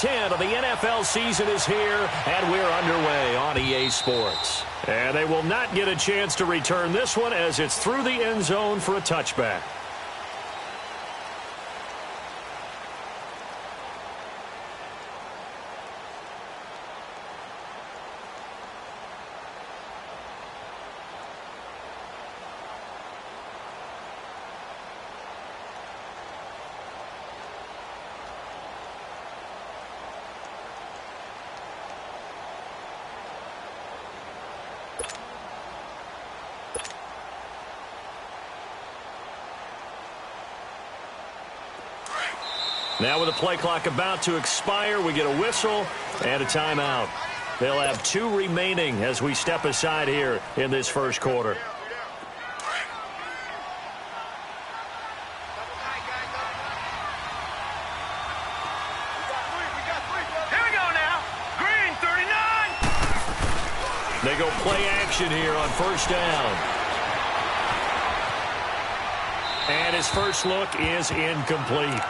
10 of the NFL season is here, and we're underway on EA Sports. And they will not get a chance to return this one as it's through the end zone for a touchback. Now with the play clock about to expire, we get a whistle and a timeout. They'll have 2 remaining as we step aside here in this first quarter. Here we go now. Green, 39. They go play action here on first down. And his first look is incomplete.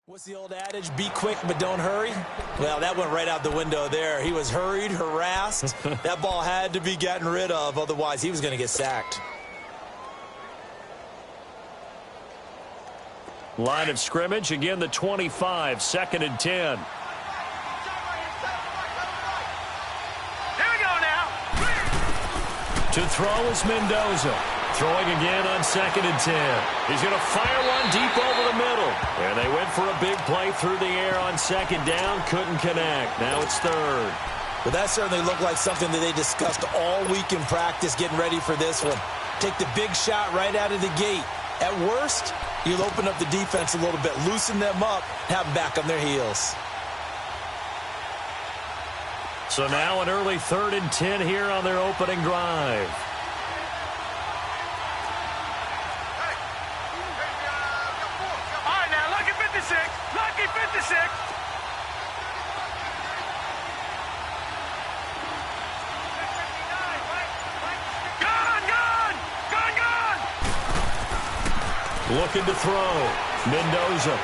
What's the old adage? Be quick, but don't hurry. Well, that went right out the window there. He was hurried, harassed. That ball had to be gotten rid of. Otherwise, he was going to get sacked. Line of scrimmage, again, the 25, 2nd and 10. Here we go now. To throw is Mendoza. Throwing again on 2nd and 10. He's going to fire one deep over the middle. And they went for a big play through the air on 2nd down. Couldn't connect. Now it's 3rd. Well, that certainly looked like something that they discussed all week in practice, getting ready for this one. Take the big shot right out of the gate. At worst, you'll open up the defense a little bit, loosen them up, have them back on their heels. So now an early 3rd and 10 here on their opening drive. Lucky 56. Gone. Looking to throw. Mendoza.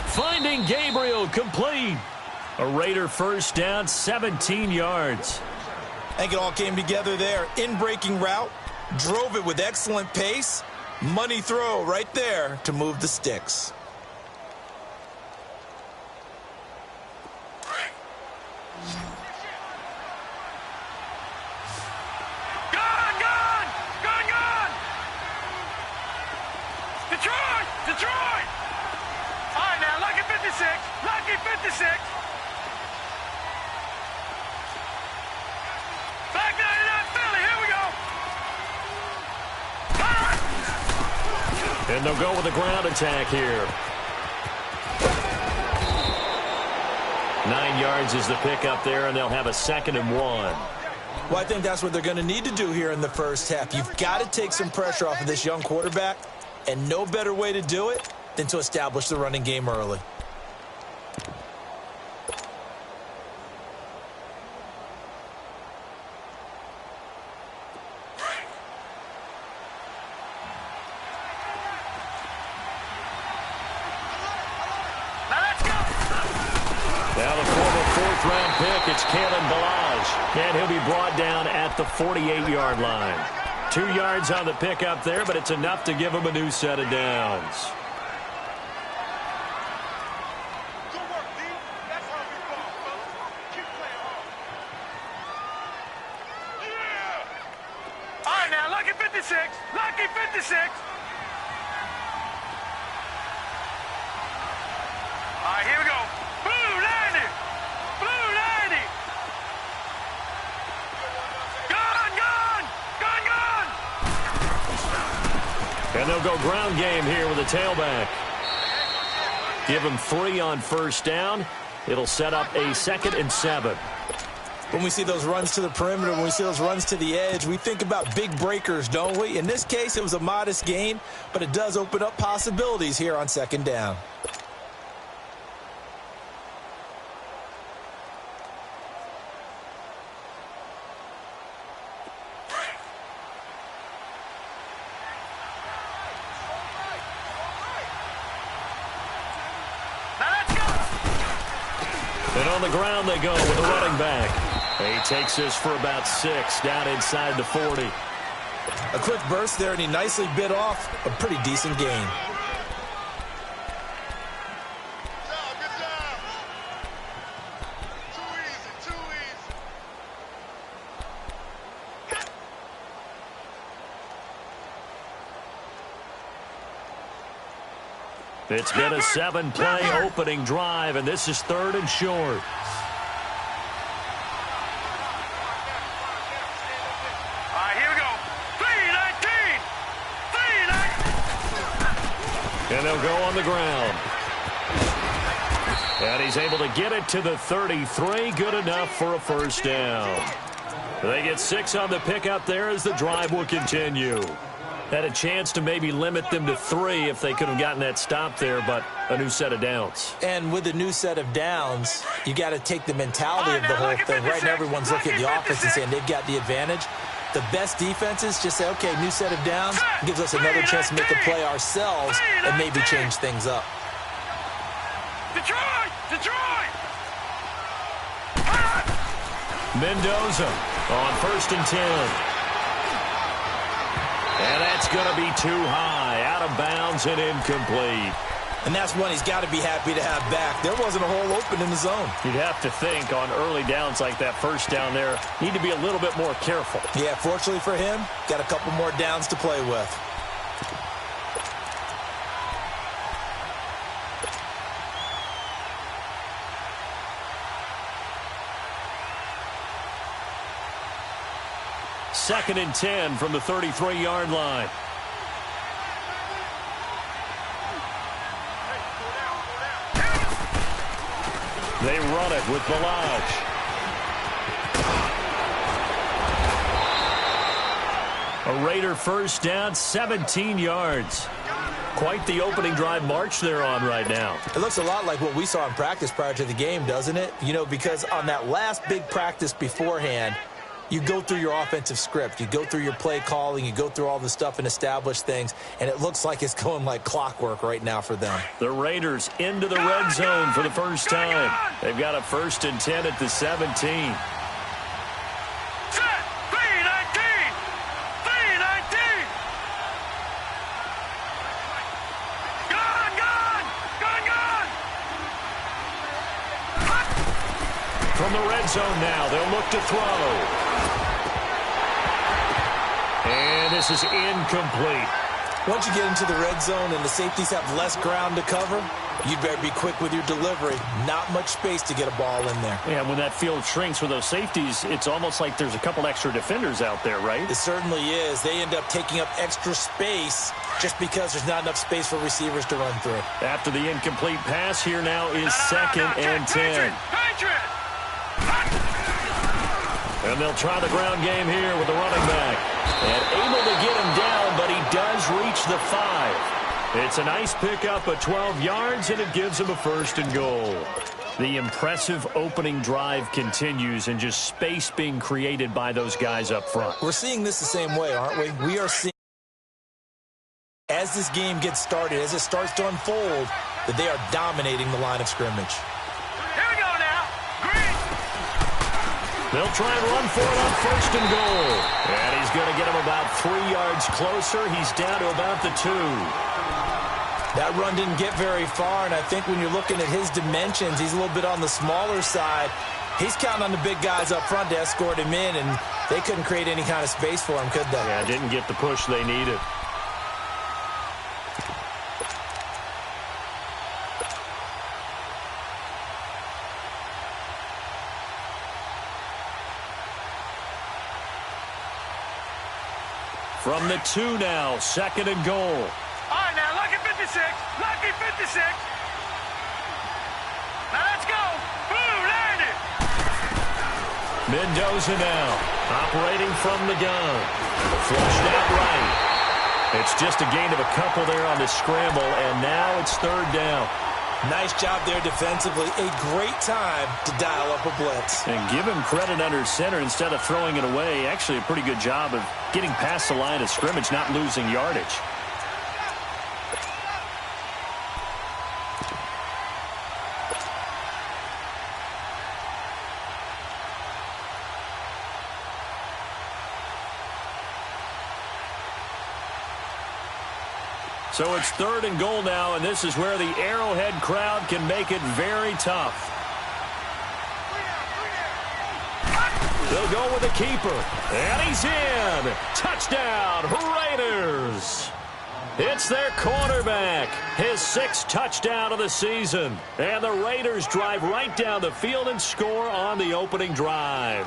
Finding Gabriel, complete. A Raider first down, 17 yards. I think it all came together there. In-breaking route, drove it with excellent pace. Money throw right there to move the sticks. Gone. Detroit. All right, now, lucky 56. Back 99 Philly, here we go. And they'll go with a ground attack here. 9 yards is the pickup there, and they'll have a 2nd and 1. Well, I think that's what they're going to need to do here in the first half. You've got to take some pressure off of this young quarterback, and no better way to do it than to establish the running game early. Now the former 4th-round pick, it's Kalen Balaj, and he'll be brought down at the 48-yard line. 2 yards on the pickup there, but it's enough to give him a new set of downs. Good work, D. That's how we ball, fellas. Keep playing hard. Yeah! All right, now, lucky 56. All right, here we go. Blue landing. And they'll go ground game here with a tailback. Give him 3 on first down. It'll set up a 2nd and 7. When we see those runs to the perimeter, when we see those runs to the edge, we think about big breakers, don't we? In this case, it was a modest gain, but it does open up possibilities here on 2nd down. And on the ground they go with a running back. He takes this for about 6 down inside the 40. A quick burst there, and he nicely bit off a pretty decent gain. Good job. Too easy, too easy. It's been a 7-play opening drive, and this is 3rd and short. And they'll go on the ground. And he's able to get it to the 33. Good enough for a first down. They get 6 on the pickup there as the drive will continue. Had a chance to maybe limit them to 3 if they could have gotten that stop there, but a new set of downs. And with a new set of downs, you got to take the mentality of the whole thing. Right now, everyone's looking at the offense and saying they've got the advantage. The best defenses just say, okay, new set of downs, gives us another chance to make a play ourselves and maybe change things up. Detroit! Detroit! Mendoza on 1st and 10. And that's going to be too high, out of bounds and incomplete. And that's one he's got to be happy to have back. There wasn't a hole open in the zone. You'd have to think on early downs like that first down there, need to be a little bit more careful. Yeah, fortunately for him, got a couple more downs to play with. Second and 10 from the 33-yard line. They run it with Balaj. A Raider first down, 17 yards. Quite the opening drive march they're on right now. It looks a lot like what we saw in practice prior to the game, doesn't it? You know, because on that last big practice beforehand, you go through your offensive script. You go through your play calling. You go through all the stuff and establish things. And it looks like it's going like clockwork right now for them. The Raiders into the red zone for the first time. They've got a 1st and 10 at the 17. From the red zone now, they'll look to throw. And this is incomplete. Once you get into the red zone and the safeties have less ground to cover, you better be quick with your delivery. Not much space to get a ball in there. Yeah, when that field shrinks with those safeties, it's almost like there's a couple extra defenders out there, right? It certainly is. They end up taking up extra space just because there's not enough space for receivers to run through. After the incomplete pass, here now is 2nd and 10. And they'll try the ground game here with the running back. And able to get him down, but he does reach the 5. It's a nice pickup of 12 yards, and it gives him a 1st and goal. The impressive opening drive continues, and just space being created by those guys up front. We're seeing this the same way, aren't we? We are seeing, as this game gets started, as it starts to unfold, that they are dominating the line of scrimmage. They'll try and run for it on 1st and goal. And he's going to get him about 3 yards closer. He's down to about the 2. That run didn't get very far, and I think when you're looking at his dimensions, he's a little bit on the smaller side. He's counting on the big guys up front to escort him in, and they couldn't create any kind of space for him, could they? Yeah, didn't get the push they needed. From the 2 now, 2nd and goal. All right, now, lucky 56. Lucky 56. Now, let's go. Boom, there it is. Mendoza now, operating from the gun. Flushed out right. It's just a gain of a couple there on the scramble, and now it's 3rd down. Nice job there defensively. A great time to dial up a blitz. And give him credit under center instead of throwing it away. Actually, a pretty good job of getting past the line of scrimmage, not losing yardage. So it's 3rd and goal now, and this is where the Arrowhead crowd can make it very tough. They'll go with the keeper, and he's in. Touchdown, Raiders. It's their quarterback, his 6th touchdown of the season. And the Raiders drive right down the field and score on the opening drive.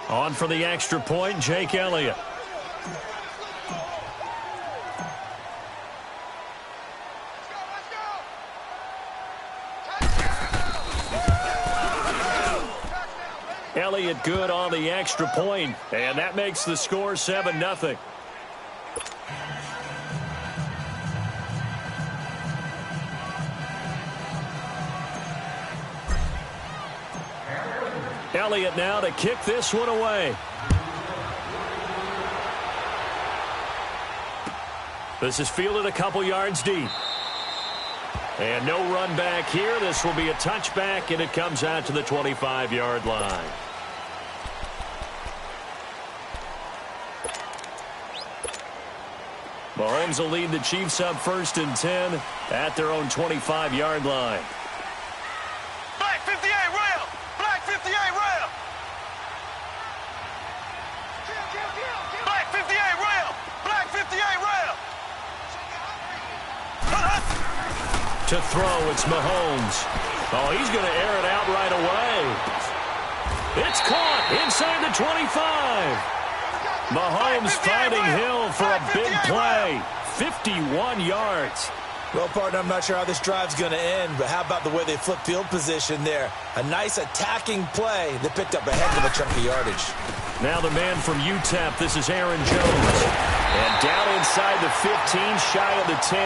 On for the extra point, Jake Elliott. Elliott good on the extra point, and that makes the score 7-0. Elliott now to kick this one away. This is fielded a couple yards deep. And no run back here. This will be a touchback, and it comes out to the 25-yard line. Mahomes will lead the Chiefs up 1st and 10 at their own 25-yard line. Black 58 rail. Black 58 rail. Black 58 rail. Black 58 rail. To throw, it's Mahomes. Oh, he's going to air it out right away. It's caught inside the 25. Mahomes finding Hill for a big play. 51 yards. Well, partner, I'm not sure how this drive's going to end, but how about the way they flip field position there? A nice attacking play that picked up a heck of a chunk of yardage. Now the man from UTEP, this is Aaron Jones. And down inside the 15, shy of the 10.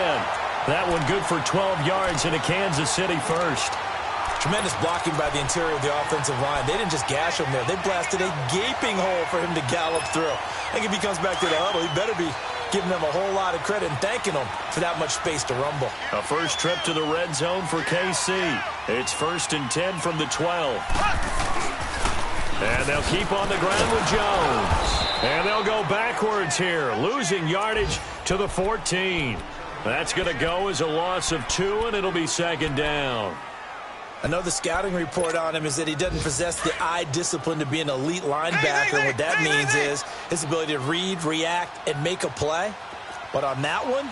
That one good for 12 yards into Kansas City first. Tremendous blocking by the interior of the offensive line. They didn't just gash him there. They blasted a gaping hole for him to gallop through. I think if he comes back to the huddle, he better be giving them a whole lot of credit and thanking them for that much space to rumble. A first trip to the red zone for KC. It's 1st and 10 from the 12. And they'll keep on the ground with Jones. And they'll go backwards here, losing yardage to the 14. That's going to go as a loss of 2, and it'll be 2nd down. I know the scouting report on him is that he doesn't possess the eye discipline to be an elite linebacker. And what that means is his ability to read, react, and make a play. But on that one,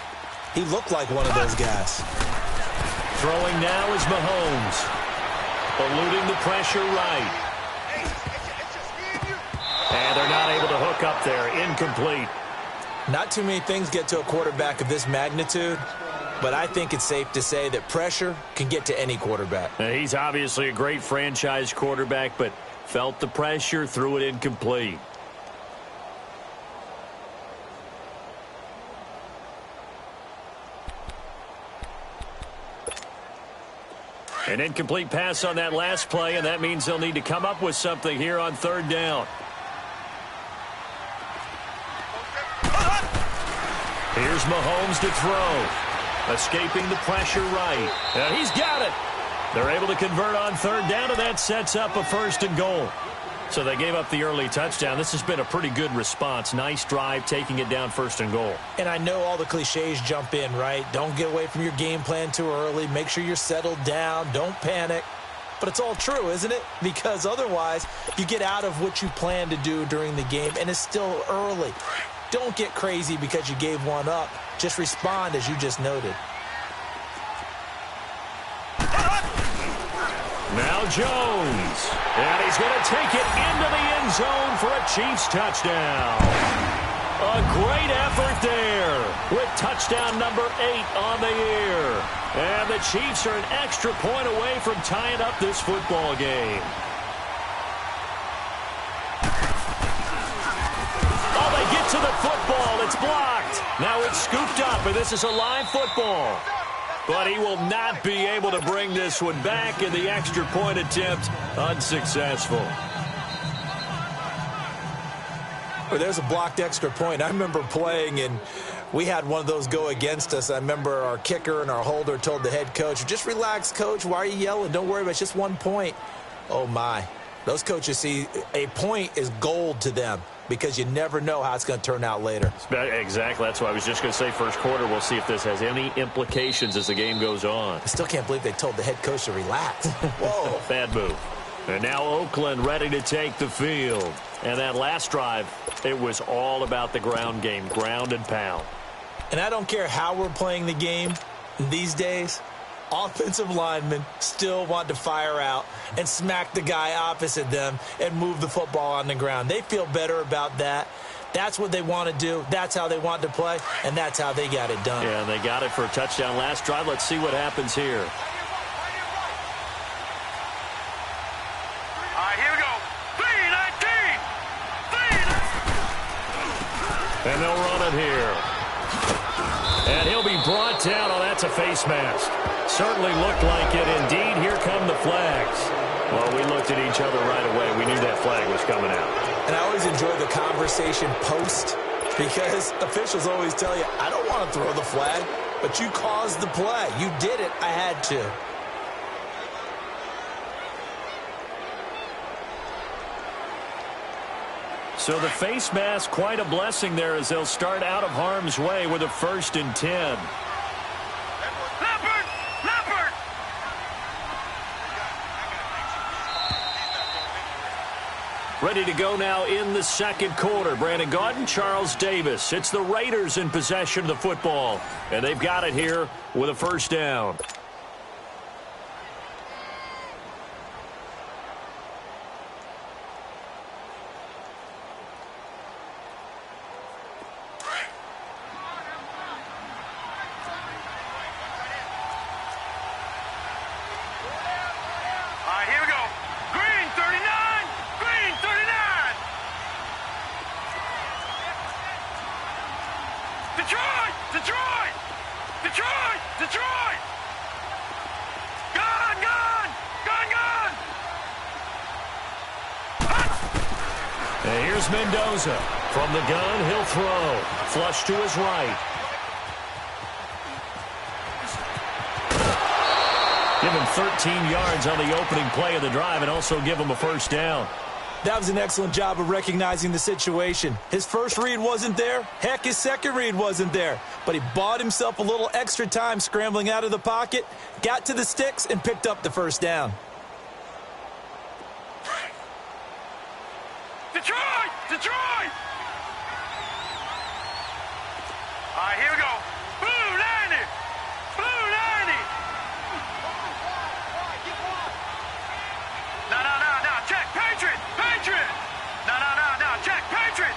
he looked like one of those guys. Throwing now is Mahomes. Eluding the pressure right. And they're not able to hook up there. Incomplete. Not too many things get to a quarterback of this magnitude, but I think it's safe to say that pressure can get to any quarterback. He's obviously a great franchise quarterback, but felt the pressure, threw it incomplete. An incomplete pass on that last play, and that means they'll need to come up with something here on 3rd down. Here's Mahomes to throw. Escaping the pressure right. And he's got it. They're able to convert on 3rd down, and that sets up a 1st and goal. So they gave up the early touchdown. This has been a pretty good response. Nice drive, taking it down 1st and goal. And I know all the cliches jump in, right? Don't get away from your game plan too early. Make sure you're settled down. Don't panic. But it's all true, isn't it? Because otherwise, you get out of what you plan to do during the game, and it's still early. Don't get crazy because you gave one up. Just respond as you just noted. Now Jones. And he's going to take it into the end zone for a Chiefs touchdown. A great effort there with touchdown number 8 on the year. And the Chiefs are an extra point away from tying up this football game. Oh, they get to the football. It's blocked. Now it's scooped up, and this is a live football. But he will not be able to bring this one back, and the extra point attempt unsuccessful. Well, there's a blocked extra point. I remember playing, and we had one of those go against us. I remember our kicker and our holder told the head coach, just relax, coach. Why are you yelling? Don't worry about it. It's just 1 point. Oh, my. Those coaches see a point is gold to them because you never know how it's going to turn out later. Exactly. That's why I was just going to say first quarter. We'll see if this has any implications as the game goes on. I still can't believe they told the head coach to relax. Whoa. Bad move. And now Oakland ready to take the field. And that last drive, it was all about the ground game, ground and pound. And I don't care how we're playing the game these days, offensive linemen still want to fire out and smack the guy opposite them and move the football on the ground. They feel better about that. That's what they want to do. That's how they want to play, and that's how they got it done. Yeah, and they got it for a touchdown last drive. Let's see what happens here. And they'll run it here. And he'll be brought down. Oh, that's a face mask. Certainly looked like it. Indeed, here come the flags. Well, we looked at each other right away. We knew that flag was coming out. And I always enjoy the conversation post because officials always tell you, I don't want to throw the flag, but you caused the play. You did it. I had to. So the face mask, quite a blessing there as they'll start out of harm's way with a 1st and 10. Leopard! Ready to go now in the second quarter. Brandon Gaudin, Charles Davis. It's the Raiders in possession of the football. And they've got it here with a 1st down. Detroit! Gone! And here's Mendoza. From the gun, he'll throw. Flush to his right. Give him 13 yards on the opening play of the drive and also give him a 1st down. That was an excellent job of recognizing the situation. His first read wasn't there. Heck, his second read wasn't there. But he bought himself a little extra time scrambling out of the pocket, got to the sticks, and picked up the 1st down. Detroit! All right, here we go. Blue 90! No, check, Patriot! No, check, Patriot!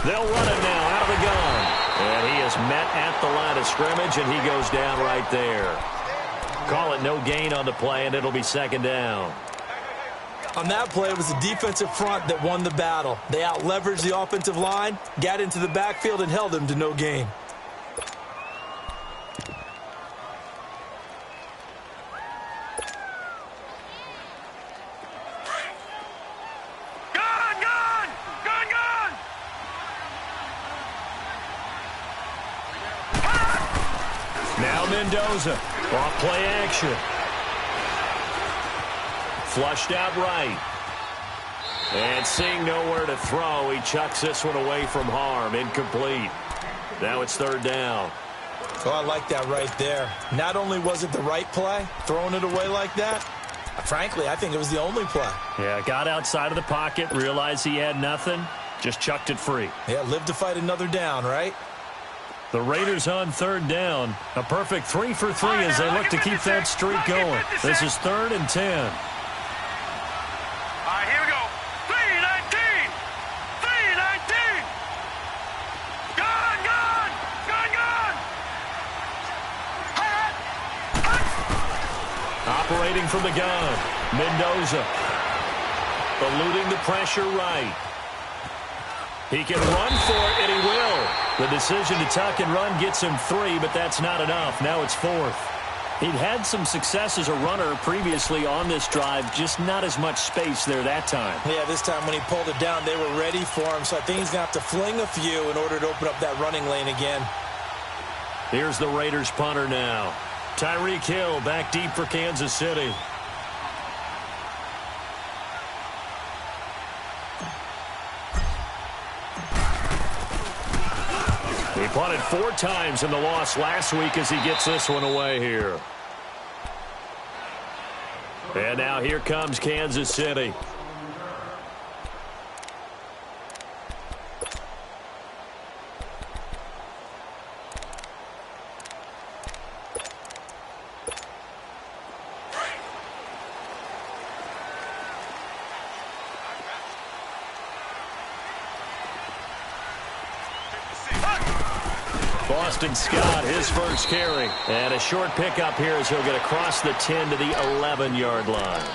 They'll run it now out of the gun. And he is met at the line of scrimmage, and he goes down right there. Call it no gain on the play, and it'll be 2nd down. On that play, it was the defensive front that won the battle. They out-leveraged the offensive line, got into the backfield, and held them to no gain. Now Mendoza, off play action. Flushed out right. And seeing nowhere to throw, he chucks this one away from harm. Incomplete. Now it's 3rd down. Oh, I like that right there. Not only was it the right play, throwing it away like that, frankly, I think it was the only play. Yeah, got outside of the pocket, realized he had nothing, just chucked it free. Yeah, live to fight another down, right? The Raiders on third down. A perfect 3 for 3 as they look to keep that streak going. This is 3rd and 10. All right, here we go. 3-19. 3-19. Gone, gone. Gone, gone. Operating from the gun. Mendoza. Eluding the pressure right. He can run for it, and he will. The decision to tuck and run gets him 3, but that's not enough. Now it's 4th. He'd had some success as a runner previously on this drive, just not as much space there that time. Yeah, this time when he pulled it down, they were ready for him, so I think he's going to have to fling a few in order to open up that running lane again. Here's the Raiders punter now. Tyreek Hill back deep for Kansas City. He punted 4 times in the loss last week as he gets this one away here. And now here comes Kansas City. Boston Scott, his first carry. And a short pickup here as he'll get across the 10 to the 11-yard line.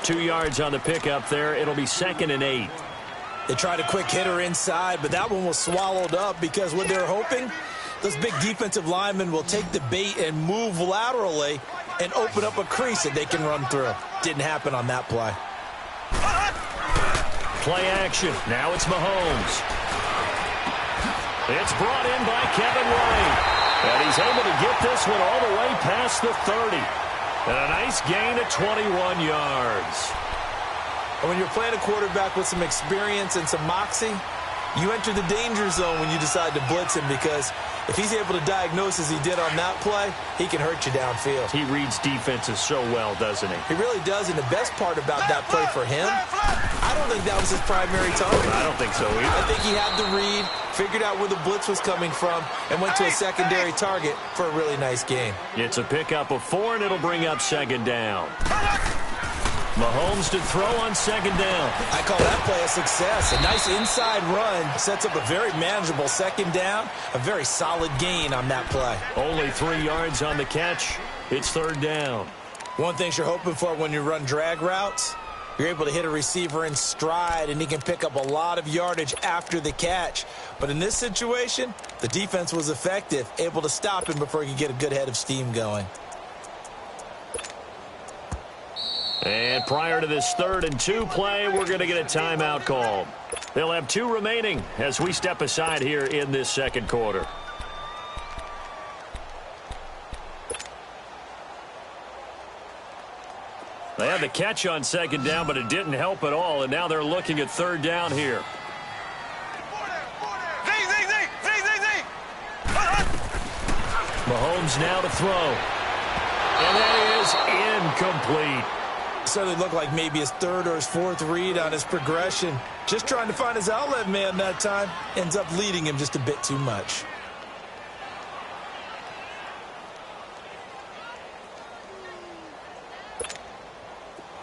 2 yards on the pickup there. It'll be 2nd and 8. They tried a quick hitter inside, but that one was swallowed up because what they're hoping, those big defensive linemen will take the bait and move laterally and open up a crease that they can run through. Didn't happen on that play. Play action. Now it's Mahomes. It's brought in by Kevin White. And he's able to get this one all the way past the 30. And a nice gain of 21 yards. And when you're playing a quarterback with some experience and some moxie, you enter the danger zone when you decide to blitz him, because if he's able to diagnose as he did on that play, he can hurt you downfield. He reads defenses so well, doesn't he? He really does, and the best part about that play for him, I don't think that was his primary target. I don't think so either. I think he had the read, figured out where the blitz was coming from, and went to a secondary target for a really nice gain. It's a pickup of 4, and it'll bring up 2nd down. Mahomes to throw on 2nd down. I call that play a success. A nice inside run sets up a very manageable 2nd down. A very solid gain on that play. Only 3 yards on the catch. It's 3rd down. One thing you're hoping for when you run drag routes, you're able to hit a receiver in stride, and he can pick up a lot of yardage after the catch. But in this situation, the defense was effective, able to stop him before he could get a good head of steam going. And prior to this 3rd and 2 play, we're going to get a timeout called. They'll have 2 remaining as we step aside here in this 2nd quarter. They had the catch on 2nd down, but it didn't help at all, and now they're looking at 3rd down here. Mahomes now to throw. And that is incomplete. Certainly looked like maybe his 3rd or his 4th read on his progression. Just trying to find his outlet man that time. Ends up leading him just a bit too much.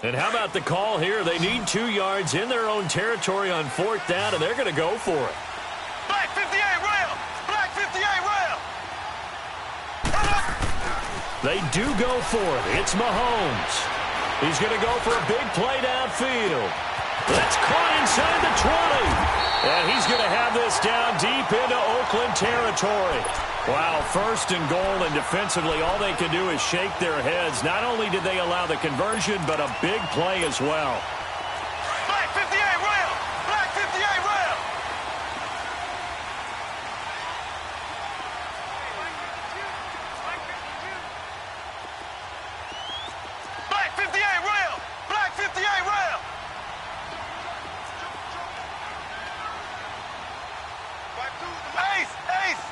And how about the call here? They need 2 yards in their own territory on 4th down, and they're going to go for it. Black 58 rail. Black 58 rail. They do go for it. It's Mahomes. He's going to go for a big play downfield. That's caught inside the 20. And he's going to have this down deep into Oakland territory. Wow, 1st and goal, and defensively all they can do is shake their heads. Not only did they allow the conversion, but a big play as well. Black 58 rail. Black 58 rail. Black 58 rail. Black 58 rail. Ace, ace.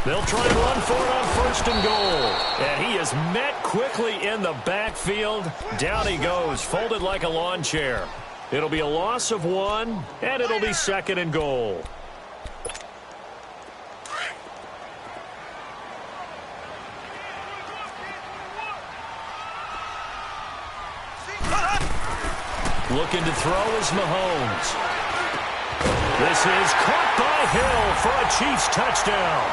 They'll try and run for it on 1st and goal. And he is met quickly in the backfield. Down he goes, folded like a lawn chair. It'll be a loss of 1, and it'll be 2nd and goal. Looking to throw is Mahomes. This is caught by Hill for a Chiefs touchdown.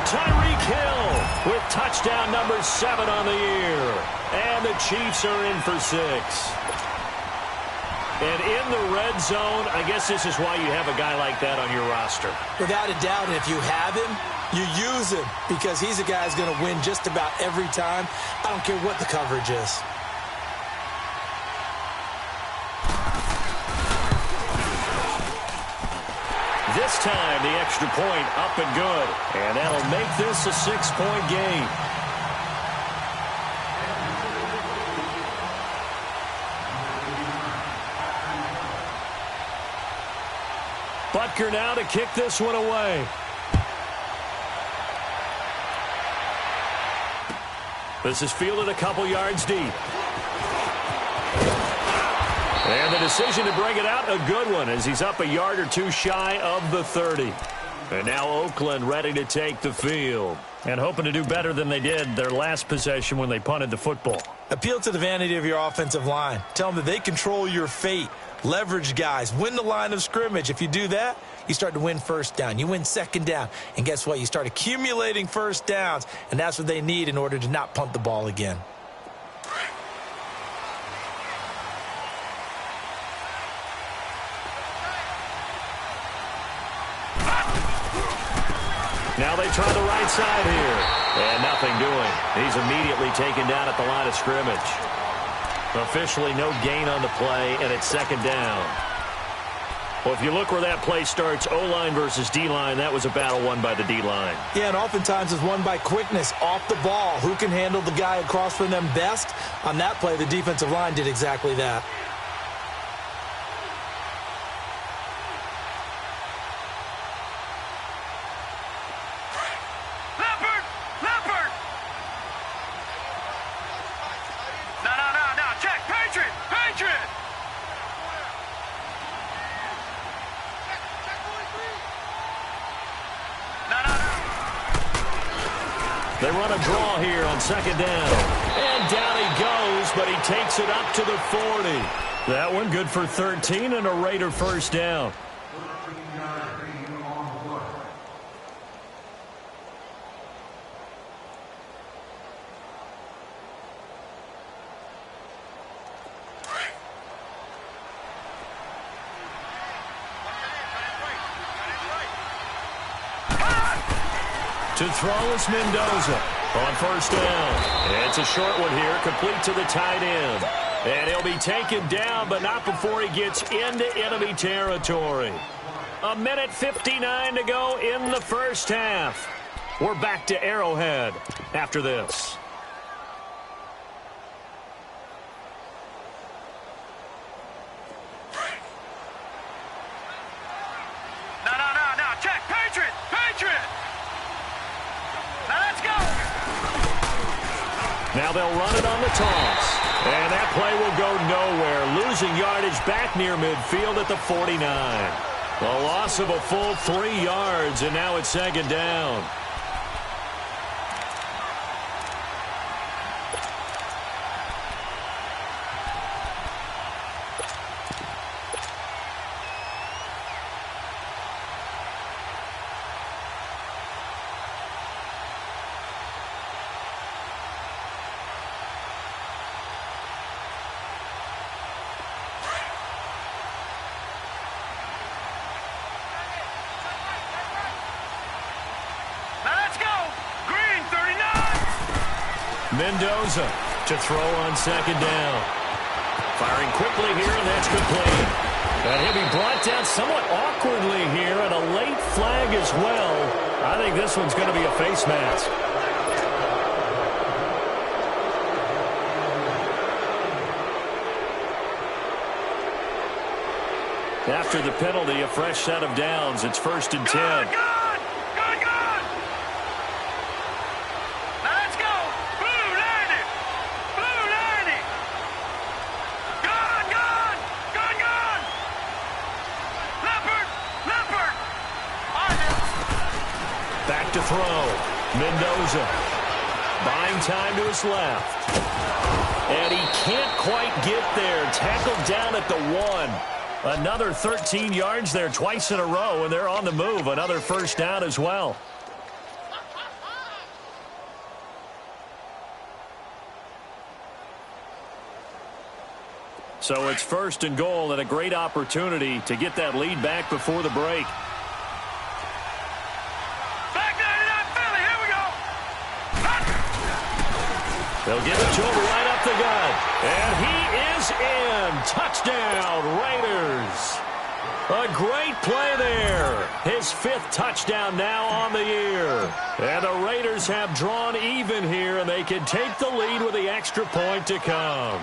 Tyreek Hill with touchdown number 7 on the year. And the Chiefs are in for 6. And in the red zone, I guess this is why you have a guy like that on your roster. Without a doubt, and if you have him, you use him because he's a guy who's going to win just about every time. I don't care what the coverage is. This time, the extra point up and good. And that'll make this a 6-point game. Butker now to kick this one away. This is fielded a couple yards deep. And the decision to bring it out, a good one, as he's up a yard or two shy of the 30. And now Oakland ready to take the field. And hoping to do better than they did their last possession when they punted the football. Appeal to the vanity of your offensive line. Tell them that they control your fate. Leverage guys. Win the line of scrimmage. If you do that, you start to win first down. You win second down. And guess what? You start accumulating first downs. And that's what they need in order to not punt the ball again. Now they try the right side here. And nothing doing. He's immediately taken down at the line of scrimmage. Officially no gain on the play, and it's second down. Well, if you look where that play starts, O-line versus D-line, that was a battle won by the D-line. Yeah, and oftentimes it's won by quickness off the ball. Who can handle the guy across from them best? On that play, the defensive line did exactly that. They run a draw here on second down. And down he goes, but he takes it up to the 40. That one good for 13 and a Raider first down. To throw is Mendoza on first down. It's a short one here, complete to the tight end. And he'll be taken down, but not before he gets into enemy territory. 1:59 to go in the first half. We're back to Arrowhead after this. Now they'll run it on the toss. And that play will go nowhere. Losing yardage back near midfield at the 49. A loss of a full 3 yards, and now it's second down. Mendoza to throw on second down. Firing quickly here, and that's complete. And he'll be brought down somewhat awkwardly here, and a late flag as well. I think this one's going to be a face mask. After the penalty, a fresh set of downs. It's 1st and 10. To throw. Mendoza. Buying time to his left. And he can't quite get there. Tackled down at the 1. Another 13 yards there twice in a row, and they're on the move. Another first down as well. So it's 1st and goal, and a great opportunity to get that lead back before the break. Back 99 Philly, here we go. They'll give it to him right up the gut. And he is in. Touchdown, Raiders. A great play there. His 5th touchdown now on the year. And the Raiders have drawn even here, and they can take the lead with the extra point to come.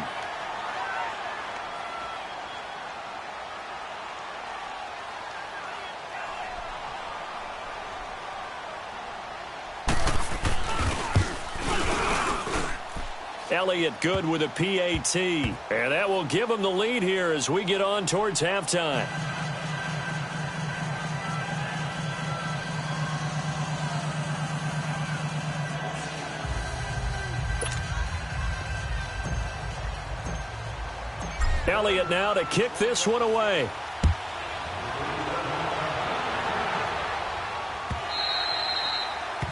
Elliott good with a PAT. And that will give him the lead here as we get on towards halftime. Elliott now to kick this one away.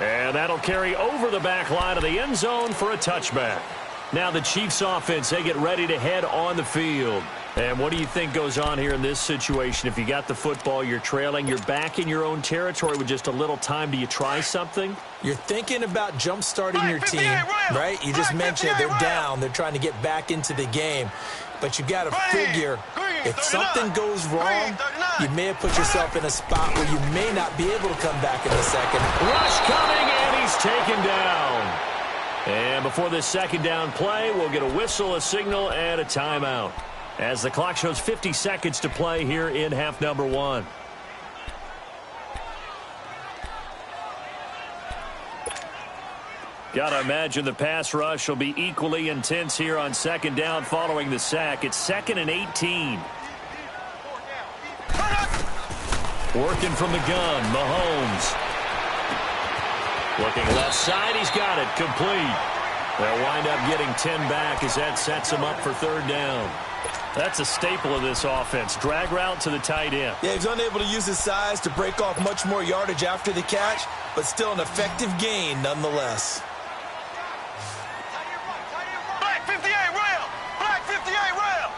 And that'll carry over the back line of the end zone for a touchback. Now the Chiefs offense, they get ready to head on the field. And what do you think goes on here in this situation? If you got the football, you're trailing, you're back in your own territory with just a little time. Do you try something? You're thinking about jump-starting your team, right? You just mentioned they're down. They're trying to get back into the game. But you got to figure if something goes wrong, you may have put yourself in a spot where you may not be able to come back in the second. Rush coming, and he's taken down. And before this second down play, we'll get a whistle, a signal, and a timeout. As the clock shows 50 seconds to play here in half number 1. Gotta imagine the pass rush will be equally intense here on second down following the sack. It's 2nd and 18. Working from the gun, Mahomes. Looking left side, he's got it, complete. They'll wind up getting 10 back as that sets him up for 3rd down. That's a staple of this offense. Drag route to the tight end. Yeah, he's unable to use his size to break off much more yardage after the catch, but still an effective gain nonetheless. Black 58 rail. Black 58 rail.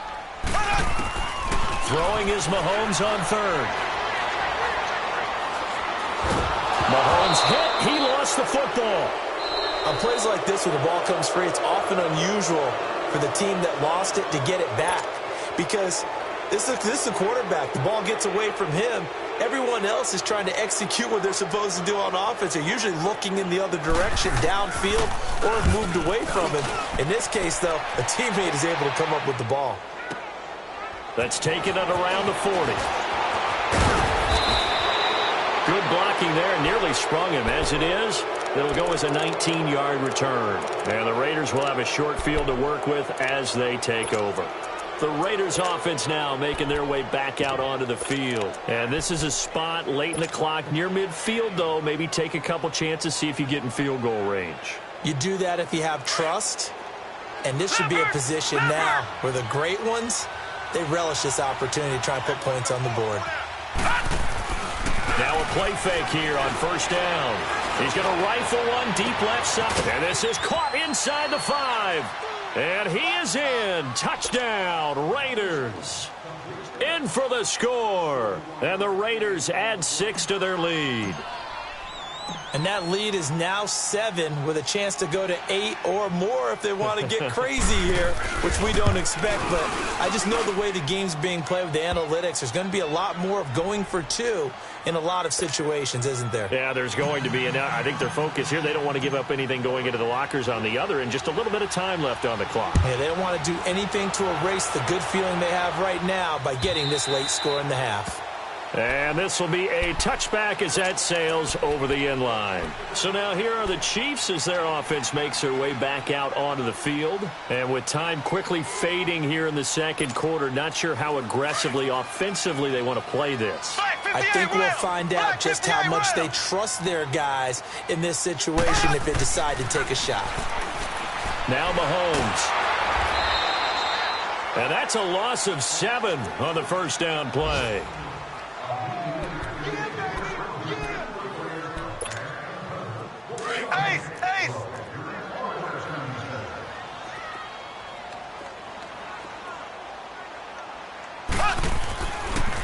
Throwing is Mahomes on 3rd. Mahomes hit. He lost the football. On plays like this where the ball comes free, it's often unusual for the team that lost it to get it back. Because this is a quarterback. The ball gets away from him. Everyone else is trying to execute what they're supposed to do on offense. They're usually looking in the other direction, downfield, or have moved away from him. In this case, though, a teammate is able to come up with the ball. That's taken it around the 40. Good blocking there. Nearly sprung him. As it is, it'll go as a 19-yard return. And the Raiders will have a short field to work with as they take over. The Raiders offense now making their way back out onto the field. And this is a spot late in the clock near midfield, though. Maybe take a couple chances, see if you get in field goal range. You do that if you have trust. And this should be a position now where the great ones, they relish this opportunity to try and put points on the board. Now a play fake here on 1st down. He's going to rifle one deep left side. And this is caught inside the 5. And he is in. Touchdown, Raiders. In for the score. And the Raiders add 6 to their lead. And that lead is now 7 with a chance to go to 8 or more if they want to get crazy here, which we don't expect. But I just know the way the game's being played with the analytics, there's going to be a lot more of going for 2 in a lot of situations, isn't there? Yeah, there's going to be. And I think their focus here, they don't want to give up anything going into the lockers on the other, and just a little bit of time left on the clock. Yeah, they don't want to do anything to erase the good feeling they have right now by getting this late score in the half. And this will be a touchback as that sails over the end line. So now here are the Chiefs as their offense makes their way back out onto the field. And with time quickly fading here in the second quarter, not sure how aggressively, offensively they want to play this. I think we'll find out just how much they trust their guys in this situation if they decide to take a shot. Now Mahomes. And that's a loss of 7 on the first down play.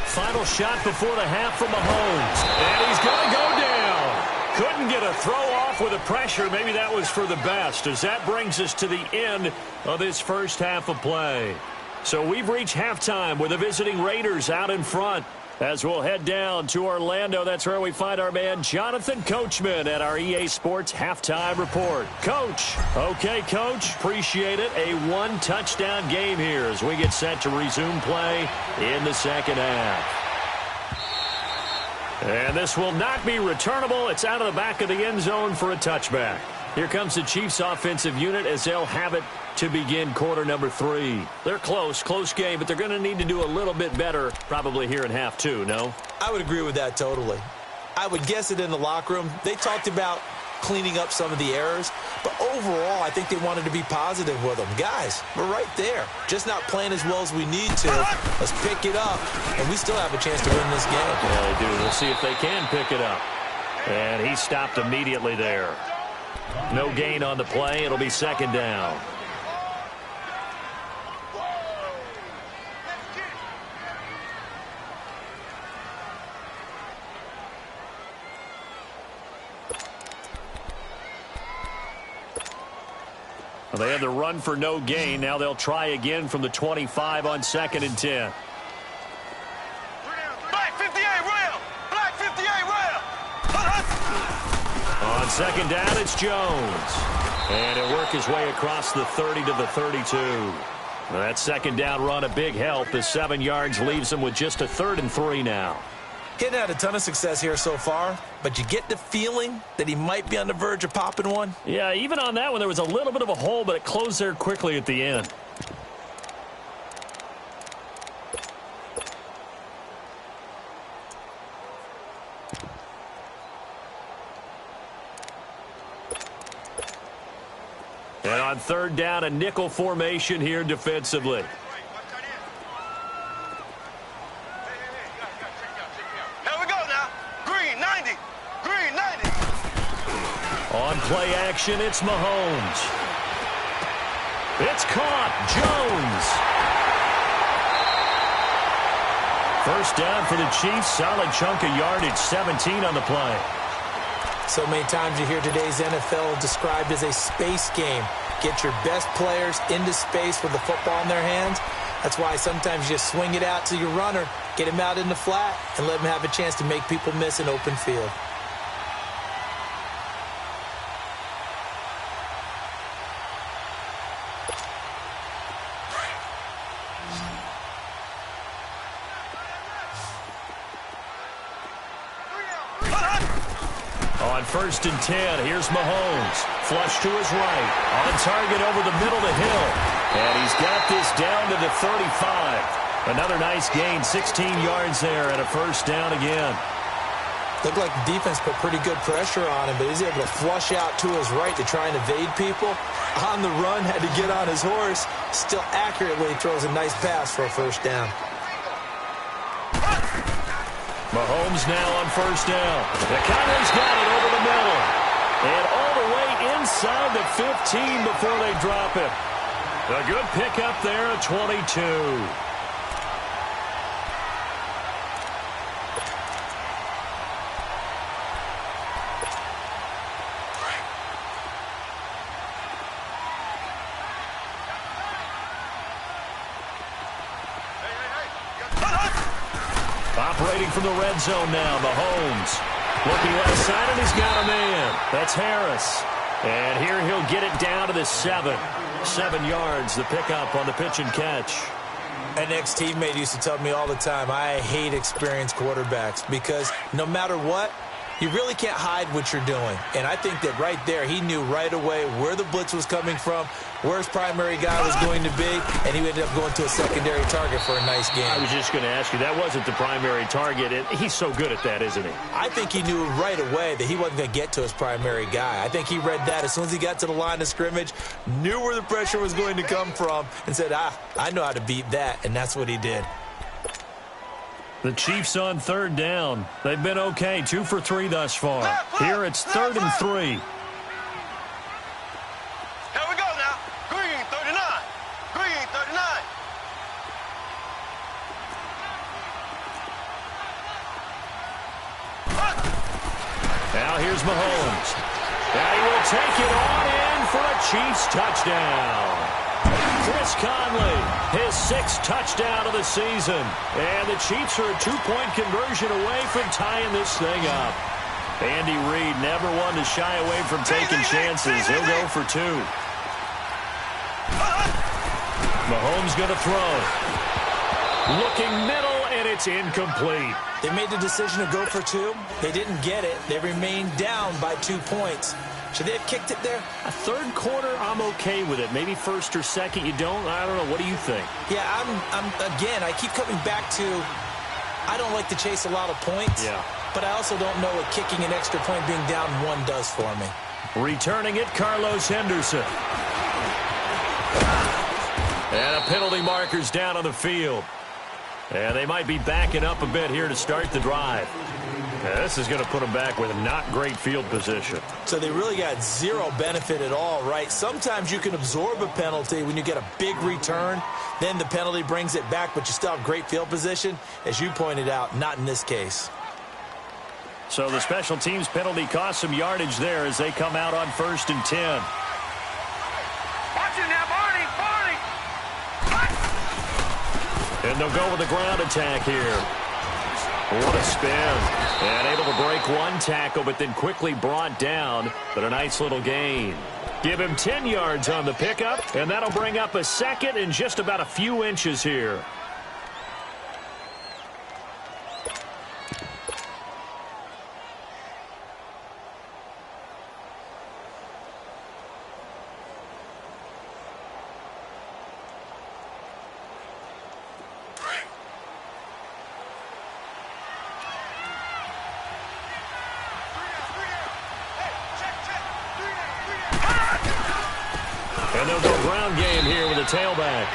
Final shot before the half from Mahomes. And he's going to go down. Couldn't get a throw off with the pressure. Maybe that was for the best, as that brings us to the end of this first half of play. So we've reached halftime with the visiting Raiders out in front. As we'll head down to Orlando, that's where we find our man Jonathan Coachman at our EA Sports Halftime Report. Coach. Okay, Coach. Appreciate it. A one-touchdown game here as we get set to resume play in the second half. And this will not be returnable. It's out of the back of the end zone for a touchback. Here comes the Chiefs offensive unit as they'll have it to begin quarter number 3. They're close game, but they're going to need to do a little bit better probably here in half 2, no? I would agree with that totally. I would guess it in the locker room. They talked about cleaning up some of the errors, but overall I think they wanted to be positive with them. Guys, we're right there. Just not playing as well as we need to. Let's pick it up, and we still have a chance to win this game. Yeah, they do. We'll see if they can pick it up. And he stopped immediately there. No gain on the play. It'll be second down. Well, they had the run for no gain. Now they'll try again from the 25 on 2nd and 10. Black 58 rail! Black 58 rail! On second down, it's Jones. And he'll work his way across the 30 to the 32. That second down run, a big help as 7 yards leaves him with just a 3rd and 3 now. Getting had a ton of success here so far, but you get the feeling that he might be on the verge of popping one. Yeah, even on that one, there was a little bit of a hole, but it closed there quickly at the end. And on 3rd down, a nickel formation here defensively. On play action, it's Mahomes. It's caught. Jones. First down for the Chiefs. Solid chunk of yardage. 17 on the play. So many times you hear today's NFL described as a space game. Get your best players into space with the football in their hands. That's why sometimes you just swing it out to your runner, get him out in the flat, and let him have a chance to make people miss an open field. On 1st and 10, here's Mahomes. Flush to his right. On target over the middle to Hill. And he's got this down to the 35. Another nice gain, 16 yards there and a first down again. Looked like the defense put pretty good pressure on him, but he's able to flush out to his right to try and evade people. On the run, had to get on his horse. Still accurately throws a nice pass for a first down. Mahomes now on 1st down. The Cowboys got it over the middle. And all the way inside the 15 before they drop it. A good pickup there at 22. Operating from the red zone now, Mahomes. Looking left side, and he's got a man. That's Harris. And here he'll get it down to the 7. 7 yards, the pickup on the pitch and catch. An ex-teammate used to tell me all the time, I hate experienced quarterbacks because no matter what, You really can't hide what you're doing. And I think that right there, he knew right away where the blitz was coming from, where his primary guy was going to be, and he ended up going to a secondary target for a nice game. I was just going to ask you, that wasn't the primary target, and he's so good at that, isn't he? I think he knew right away that he wasn't going to get to his primary guy. I think he read that as soon as he got to the line of scrimmage, knew where the pressure was going to come from, and said, I know how to beat that, and that's what he did. The Chiefs on third down. They've been okay, 2 for 3 thus far. Here it's 3rd and 3. Here we go now. Green, 39. Green, 39. Now here's Mahomes. And he will take it on in for a Chiefs touchdown. Chris Conley, his 6th touchdown of the season. And the Chiefs are a 2-point conversion away from tying this thing up. Andy Reid never one to shy away from taking chances. He'll go for 2. Mahomes going to throw. Looking middle, and it's incomplete. They made the decision to go for 2. They didn't get it. They remained down by 2 points. Should they have kicked it there? A third quarter, I'm okay with it. Maybe first or second, you don't. I don't know. What do you think? Yeah, again, I keep coming back to I don't like to chase a lot of points. Yeah. But I also don't know what kicking an extra point being down 1 does for me. Returning it, Carlos Henderson. And a penalty marker's down on the field. And they might be backing up a bit here to start the drive. Yeah, this is going to put them back with not great field position. So they really got 0 benefit at all, right? Sometimes you can absorb a penalty when you get a big return. Then the penalty brings it back, but you still have great field position. As you pointed out, not in this case. So the special teams penalty cost some yardage there as they come out on 1st and 10. Watch it now, Barney. And they'll go with the ground attack here. What a spin. And able to break 1 tackle, but then quickly brought down. But a nice little gain. Give him 10 yards on the pickup, and that'll bring up a 2nd and just about a few inches here. And they'll go ground game here with a tailback.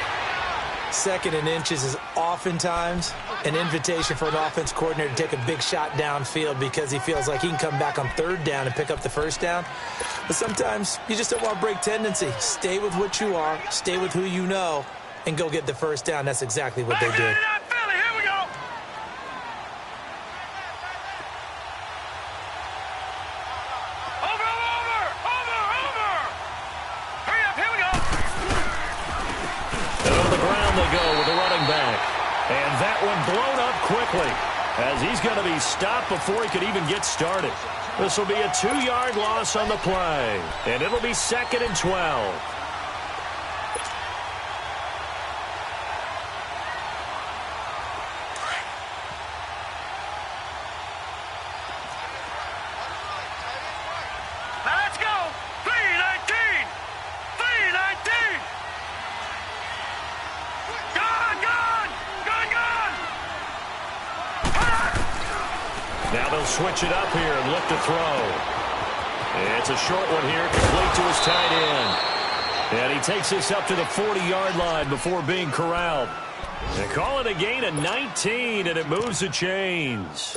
2nd and inches is oftentimes an invitation for an offense coordinator to take a big shot downfield because he feels like he can come back on 3rd down and pick up the 1st down. But sometimes you just don't want to break tendency. Stay with what you are, stay with who you know, and go get the 1st down. That's exactly what they did. And that one blown up quickly as he's going to be stopped before he could even get started. This will be a 2-yard loss on the play, and it'll be 2nd and 12. Let's go. 319. 319. Now they'll switch it up here and look to throw. It's a short one here, complete to his tight end. And he takes this up to the 40-yard line before being corralled. They call it a gain of 19, and it moves the chains.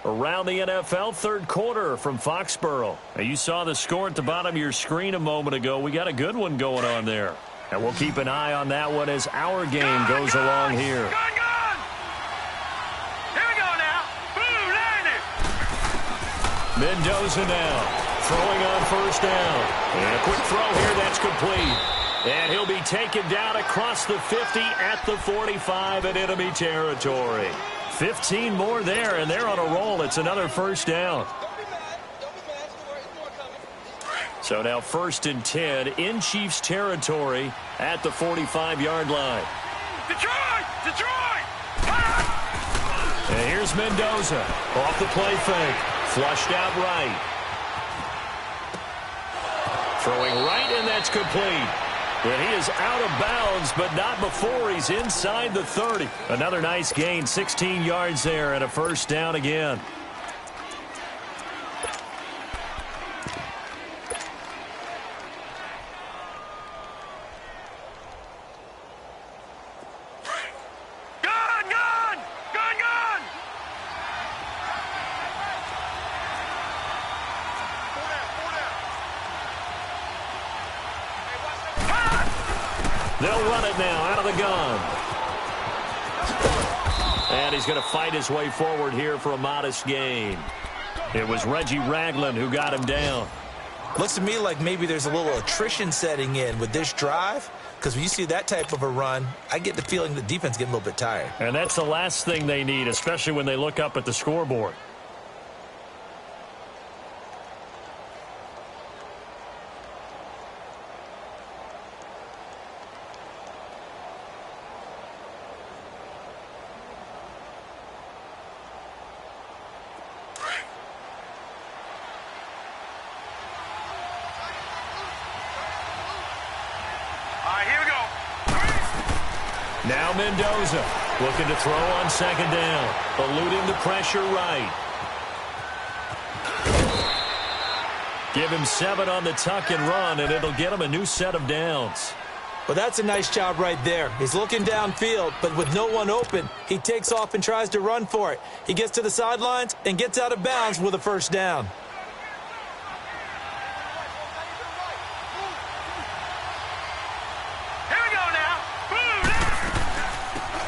Around the NFL, 3rd quarter from Foxborough. Now, you saw the score at the bottom of your screen a moment ago. We got a good one going on there. And we'll keep an eye on that one as our game goes along here. Mendoza now, throwing on 1st down. And a quick throw here, that's complete. And he'll be taken down across the 50 at the 45 in enemy territory. 15 more there, and they're on a roll. It's another 1st down. So now 1st and 10 in Chiefs territory at the 45-yard line. Detroit! Detroit! And here's Mendoza off the play fake. Flushed out right. Throwing right, and that's complete. And he is out of bounds, but not before he's inside the 30. Another nice gain, 16 yards there, and a first down again. They'll run it now out of the gun. And he's going to fight his way forward here for a modest gain. It was Reggie Ragland who got him down. Looks to me like maybe there's a little attrition setting in with this drive, because when you see that type of a run, I get the feeling the defense getting a little bit tired. And that's the last thing they need, especially when they look up at the scoreboard. Now Mendoza looking to throw on second down. Eluding the pressure right. Give him 7 on the tuck and run, and it'll get him a new set of downs. Well, that's a nice job right there. He's looking downfield, but with no one open, he takes off and tries to run for it. He gets to the sidelines and gets out of bounds with a first down.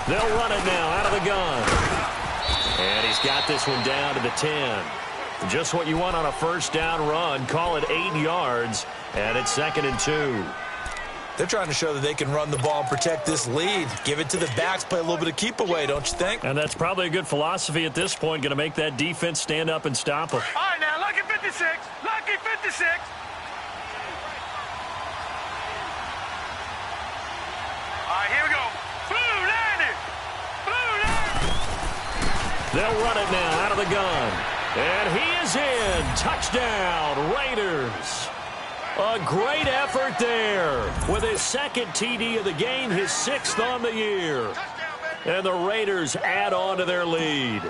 They'll run it now out of the gun. And he's got this one down to the 10. Just what you want on a first down run. Call it 8 yards, and it's 2nd and 2. They're trying to show that they can run the ball and protect this lead. Give it to the backs, play a little bit of keep away, don't you think? And that's probably a good philosophy at this point. Going to make that defense stand up and stop them. All right, now, lucky 56. Lucky 56. All right, here we go. They'll run it now out of the gun. And he is in. Touchdown, Raiders. A great effort there with his 2nd TD of the game, his 6th on the year. And the Raiders add on to their lead.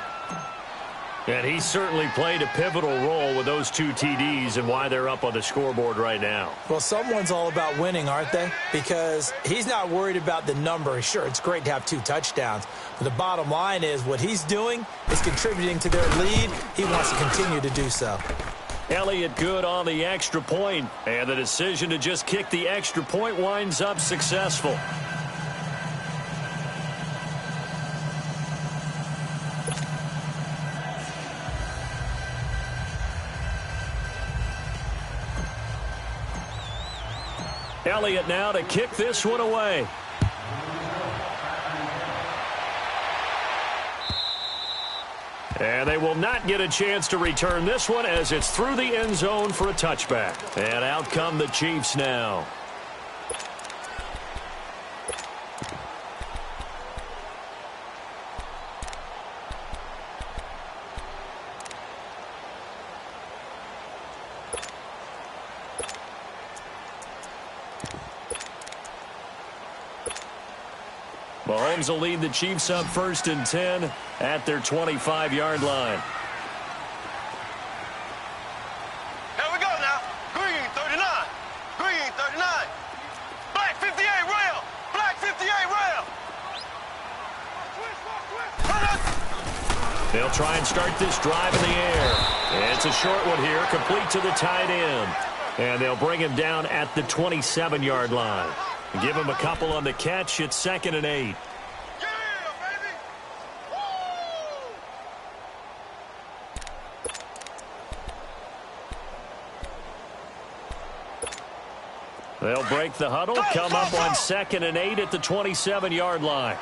And he certainly played a pivotal role with those 2 TDs and why they're up on the scoreboard right now. Well, someone's all about winning, aren't they? Because he's not worried about the number. Sure, it's great to have 2 touchdowns. But the bottom line is what he's doing is contributing to their lead. He wants to continue to do so. Elliott good on the extra point, and the decision to just kick the extra point winds up successful. Elliott now to kick this one away. And they will not get a chance to return this one as it's through the end zone for a touchback. And out come the Chiefs now. Mahomes will lead the Chiefs up 1st and 10 at their 25-yard line. Here we go now. Green 39. Green 39. Black 58 rail. Black 58 rail. They'll try and start this drive in the air. It's a short one here, complete to the tight end. And they'll bring him down at the 27-yard line. Give him a couple on the catch. It's 2nd and 8. Yeah, baby. Woo! They'll break the huddle, come up on 2nd and 8 at the 27-yard line.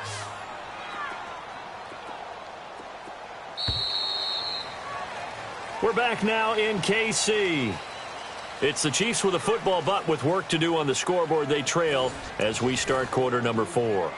We're back now in KC. It's the Chiefs with a football, but with work to do on the scoreboard. They trail as we start quarter number 4.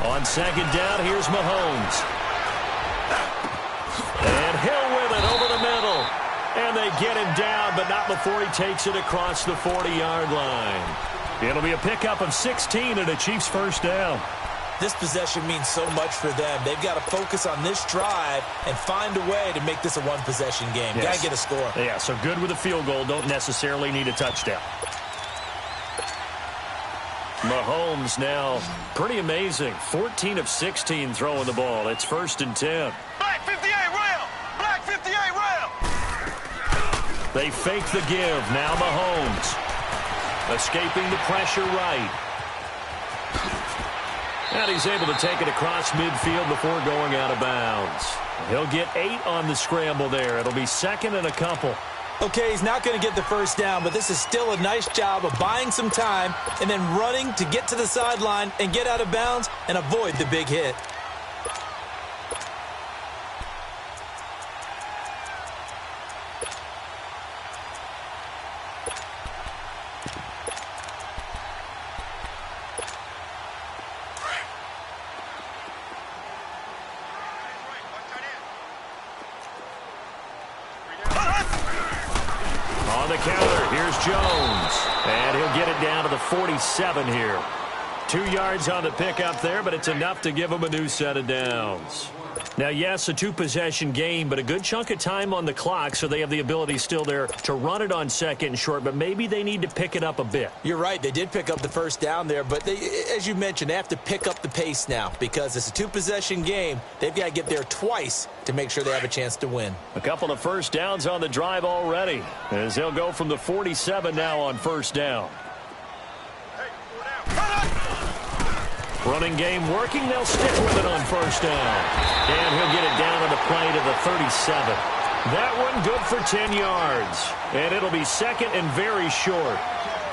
On second down, here's Mahomes. And Hill with it over the middle. And they get him down, but not before he takes it across the 40-yard line. It'll be a pickup of 16 and a Chiefs first down. This possession means so much for them. They've got to focus on this drive and find a way to make this a one-possession game. Yes. Got to get a score. Yeah, so good with a field goal. Don't necessarily need a touchdown. Mahomes now pretty amazing. 14 of 16 throwing the ball. It's 1st and 10. Black 58 rail! Black 58 rail! They fake the give. Now Mahomes. Escaping the pressure right. And he's able to take it across midfield before going out of bounds. He'll get 8 on the scramble there. It'll be 2nd and a couple. Okay, he's not going to get the first down, but this is still a nice job of buying some time and then running to get to the sideline and get out of bounds and avoid the big hit. On the counter, here's Jones. And he'll get it down to the 47 here. 2 yards on the pickup there, but it's enough to give him a new set of downs. Now, yes, a 2-possession game, but a good chunk of time on the clock, so they have the ability still there to run it on 2nd and short, but maybe they need to pick it up a bit. You're right. They did pick up the first down there, but as you mentioned, they have to pick up the pace now because it's a 2-possession game. They've got to get there twice to make sure they have a chance to win. A couple of first downs on the drive already, as they'll go from the 47 now on 1st down. Running game working. They'll stick with it on 1st down. And he'll get it down on the play to the 37. That one good for 10 yards. And it'll be 2nd and very short.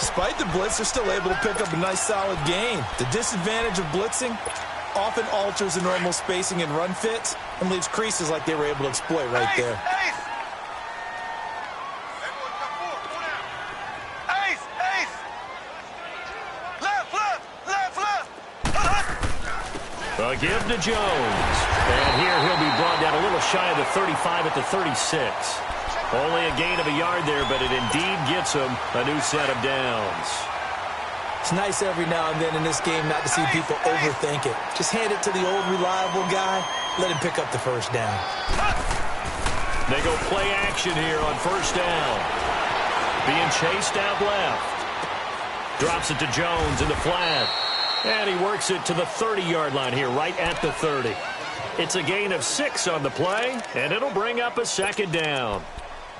Despite the blitz, they're still able to pick up a nice solid gain. The disadvantage of blitzing often alters the normal spacing and run fits and leaves creases like they were able to exploit right there. A give to Jones. And here he'll be brought down a little shy of the 35 at the 36. Only a gain of a yard there, but it indeed gets him a new set of downs. It's nice every now and then in this game not to see people overthink it. Just hand it to the old reliable guy. Let him pick up the first down. They go play action here on 1st down. Being chased out left. Drops it to Jones in the flat. And he works it to the 30-yard line here, right at the 30. It's a gain of 6 on the play, and it'll bring up a 2nd down.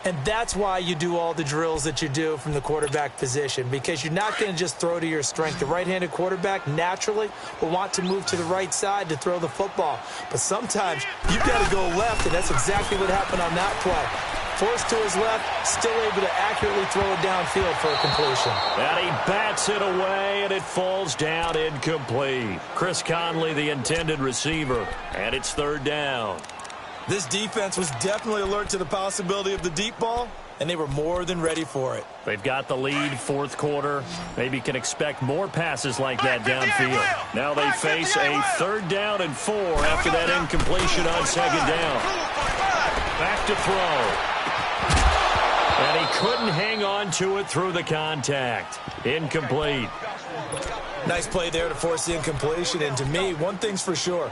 And that's why you do all the drills that you do from the quarterback position, because you're not going to just throw to your strength. The right-handed quarterback naturally will want to move to the right side to throw the football. But sometimes you've got to go left, and that's exactly what happened on that play. Forced to his left, still able to accurately throw it downfield for a completion. And he bats it away, and it falls down incomplete. Chris Conley, the intended receiver, and it's 3rd down. This defense was definitely alert to the possibility of the deep ball, and they were more than ready for it. They've got the lead, 4th quarter. Maybe can expect more passes like that downfield. Now they face a 3rd down and 4 after that incompletion on 2nd down. Back to throw. And he couldn't hang on to it through the contact. Incomplete. Nice play there to force the incompletion. And to me, one thing's for sure.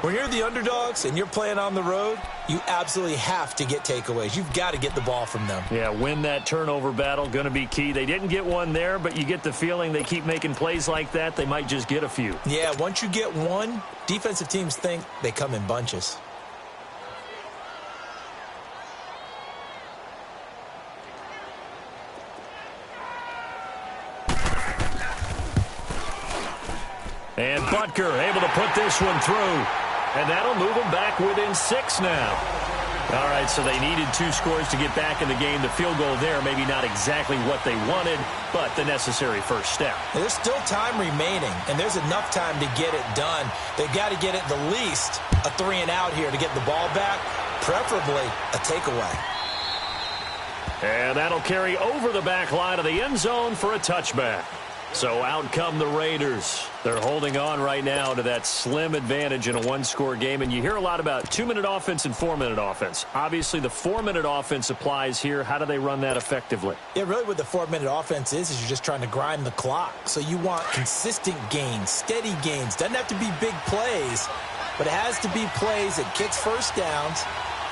When you're the underdogs and you're playing on the road, you absolutely have to get takeaways. You've got to get the ball from them. Yeah, win that turnover battle, going to be key. They didn't get one there, but you get the feeling they keep making plays like that, they might just get a few. Yeah, once you get one, defensive teams think they come in bunches. And Butker able to put this one through. And that'll move them back within 6 now. All right, so they needed 2 scores to get back in the game. The field goal there, maybe not exactly what they wanted, but the necessary first step. There's still time remaining, and there's enough time to get it done. They've got to get at the least a 3-and-out here to get the ball back, preferably a takeaway. And that'll carry over the back line of the end zone for a touchback. So out come the Raiders. They're holding on right now to that slim advantage in a one-score game. And you hear a lot about 2-minute offense and 4-minute offense. Obviously, the 4-minute offense applies here. How do they run that effectively? Yeah, really what the 4-minute offense is you're just trying to grind the clock. So you want consistent gains, steady gains. Doesn't have to be big plays, but it has to be plays that gets first downs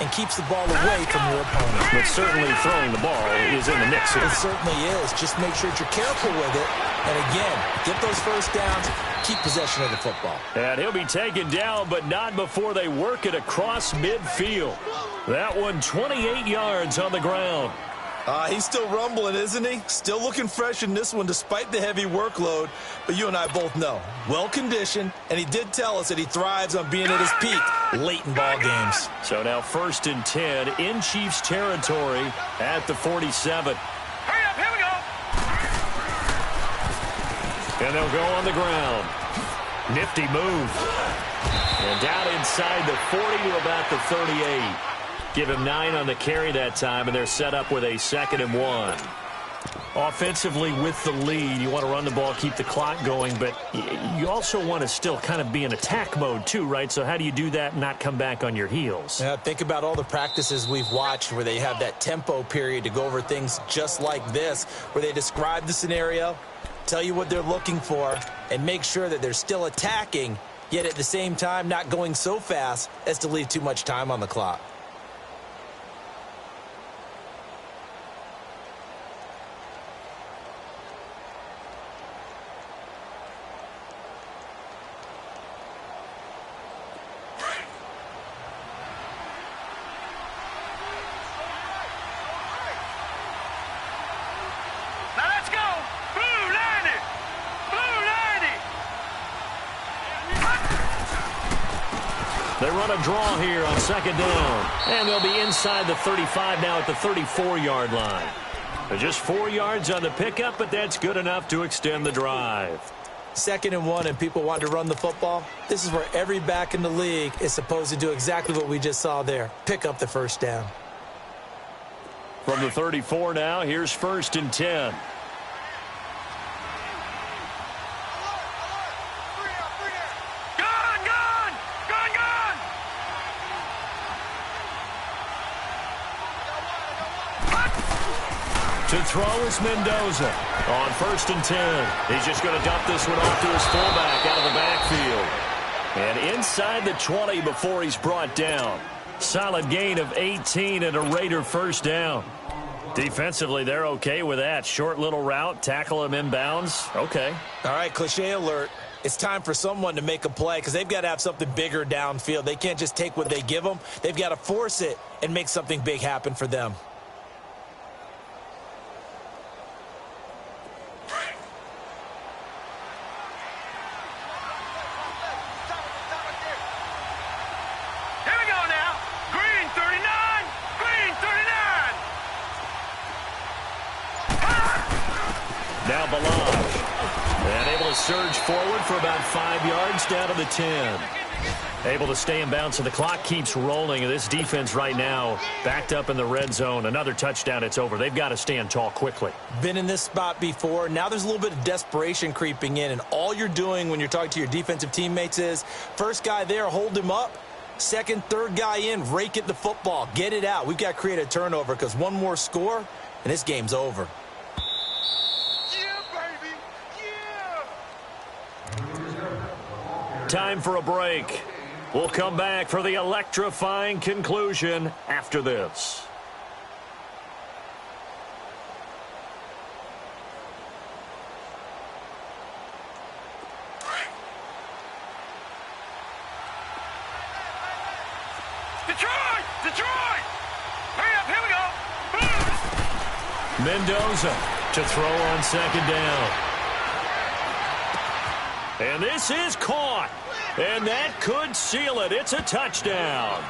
and keeps the ball away from your opponent. But certainly throwing the ball is in the mix here. It certainly is. Just make sure that you're careful with it. And again, get those first downs, keep possession of the football. And he'll be taken down, but not before they work it across midfield. That one 28 yards on the ground. He's still rumbling, isn't he? Still looking fresh in this one despite the heavy workload. But you and I both know, well-conditioned, and he did tell us that he thrives on being at his peak late in ball games. So now 1st and 10 in Chiefs territory at the 47. Hurry up, here we go. And they'll go on the ground. Nifty move. And down inside the 40 to about the 38. Give him 9 on the carry that time, and they're set up with a 2nd and 1. Offensively with the lead, you want to run the ball, keep the clock going, but you also want to still kind of be in attack mode too, right? So how do you do that and not come back on your heels? Yeah, think about all the practices we've watched where they have that tempo period to go over things just like this, where they describe the scenario, tell you what they're looking for, and make sure that they're still attacking, yet at the same time not going so fast as to leave too much time on the clock. They run a draw here on 2nd down. And they'll be inside the 35 now at the 34-yard line. They're just 4 yards on the pickup, but that's good enough to extend the drive. 2nd and 1 and people want to run the football. This is where every back in the league is supposed to do exactly what we just saw there. Pick up the first down. From the 34 now, here's 1st and 10. To throw is Mendoza on 1st and 10. He's just going to dump this one off to his fullback out of the backfield. And inside the 20 before he's brought down. Solid gain of 18 and a Raider first down. Defensively, they're okay with that. Short little route, tackle him inbounds. Okay. All right, cliche alert. It's time for someone to make a play because they've got to have something bigger downfield. They can't just take what they give them. They've got to force it and make something big happen for them. Now Balaj. And able to surge forward for about 5 yards down to the 10. Able to stay in bounds, so the clock keeps rolling. And this defense right now backed up in the red zone. Another touchdown, it's over. They've got to stand tall quickly. Been in this spot before. Now there's a little bit of desperation creeping in. And all you're doing when you're talking to your defensive teammates is, first guy there, hold him up. Second, third guy in, rake at the football. Get it out. We've got to create a turnover because one more score, and this game's over. Time for a break. We'll come back for the electrifying conclusion after this. Detroit! Detroit! Hurry up, here we go! Mendoza to throw on 2nd down. And this is caught. And that could seal it. It's a touchdown.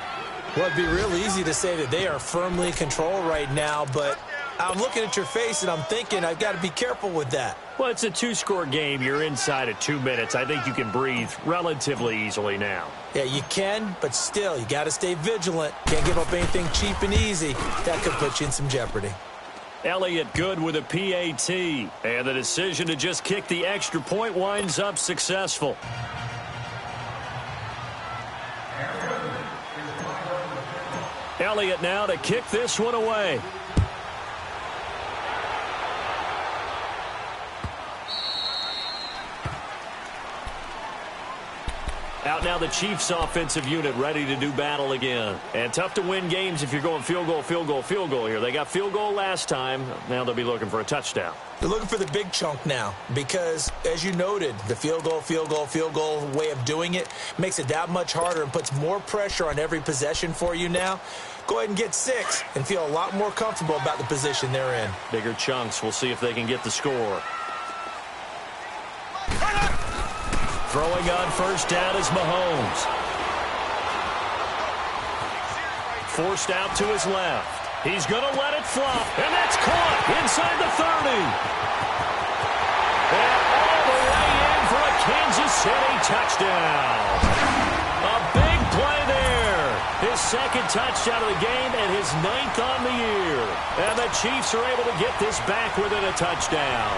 Well, it'd be real easy to say that they are firmly in control right now, but I'm looking at your face and I'm thinking I've got to be careful with that. Well, it's a 2-score game. You're inside of 2 minutes. I think you can breathe relatively easily now. Yeah, you can, but still, you got to stay vigilant. Can't give up anything cheap and easy. That could put you in some jeopardy. Elliott good with a PAT. And the decision to just kick the extra point winds up successful. Elliott now to kick this one away. Out now the Chiefs offensive unit ready to do battle again. And tough to win games if you're going field goal, field goal, field goal here. They got field goal last time. Now they'll be looking for a touchdown. They're looking for the big chunk now because, as you noted, the field goal way of doing it makes it that much harder and puts more pressure on every possession for you now. Go ahead and get 6 and feel a lot more comfortable about the position they're in. Bigger chunks. We'll see if they can get the score. Throwing on first down is Mahomes. Forced out to his left. He's going to let it flop, and that's caught inside the 30. And all the way in for a Kansas City touchdown. A big play there. His second touchdown of the game and his 9th on the year. And the Chiefs are able to get this back within a touchdown.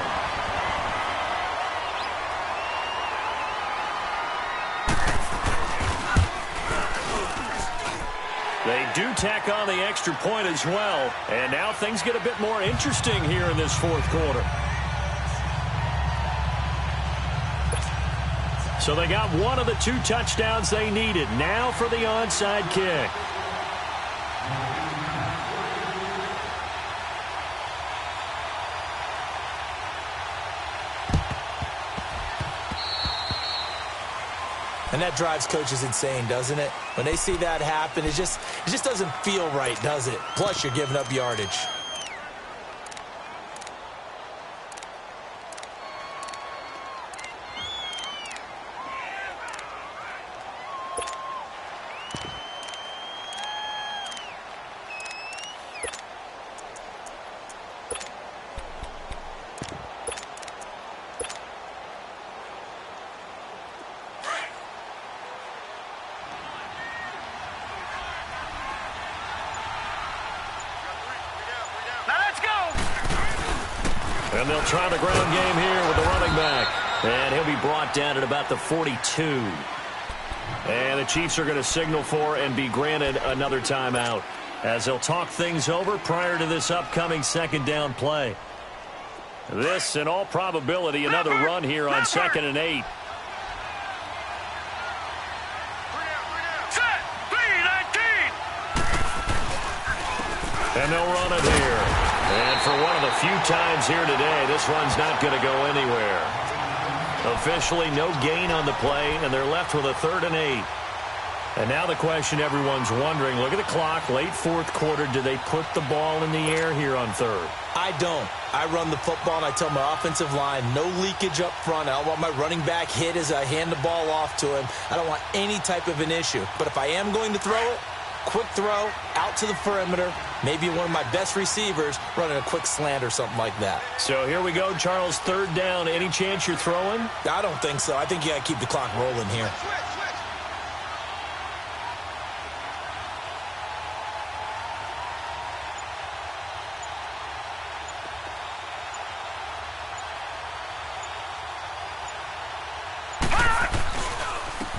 They do tack on the extra point as well. And now things get a bit more interesting here in this fourth quarter. So they got one of the 2 touchdowns they needed. Now for the onside kick. And that drives coaches insane, doesn't it? When they see that happen, it just doesn't feel right, does it? Plus, you're giving up yardage. And they'll try the ground game here with the running back. And he'll be brought down at about the 42. And the Chiefs are going to signal for and be granted another timeout as they'll talk things over prior to this upcoming second down play. This, in all probability, another run here on 2nd and 8. And they'll run it here. And for one of the few times here today, this one's not going to go anywhere. Officially no gain on the play, and they're left with a 3rd and 8. And now the question everyone's wondering, look at the clock, late fourth quarter, do they put the ball in the air here on 3rd? I don't. I run the football, and I tell my offensive line, no leakage up front. I don't want my running back hit as I hand the ball off to him. I don't want any type of an issue. But if I am going to throw it, quick throw, out to the perimeter, maybe one of my best receivers running a quick slant or something like that. So here we go, Charles, 3rd down. Any chance you're throwing? I don't think so. I think you got to keep the clock rolling here.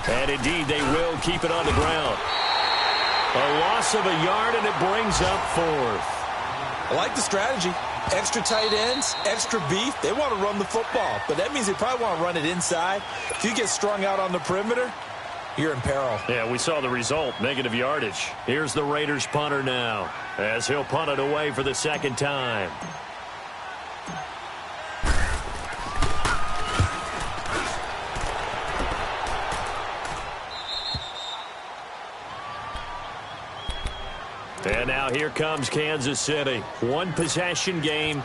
And indeed, they will keep it on the ground. A loss of a yard, and it brings up 4th. I like the strategy. Extra tight ends, extra beef. They want to run the football, but that means they probably want to run it inside. If you get strung out on the perimeter, you're in peril. Yeah, we saw the result, negative yardage. Here's the Raiders punter now, as he'll punt it away for the 2nd time. And now here comes Kansas City. One possession game.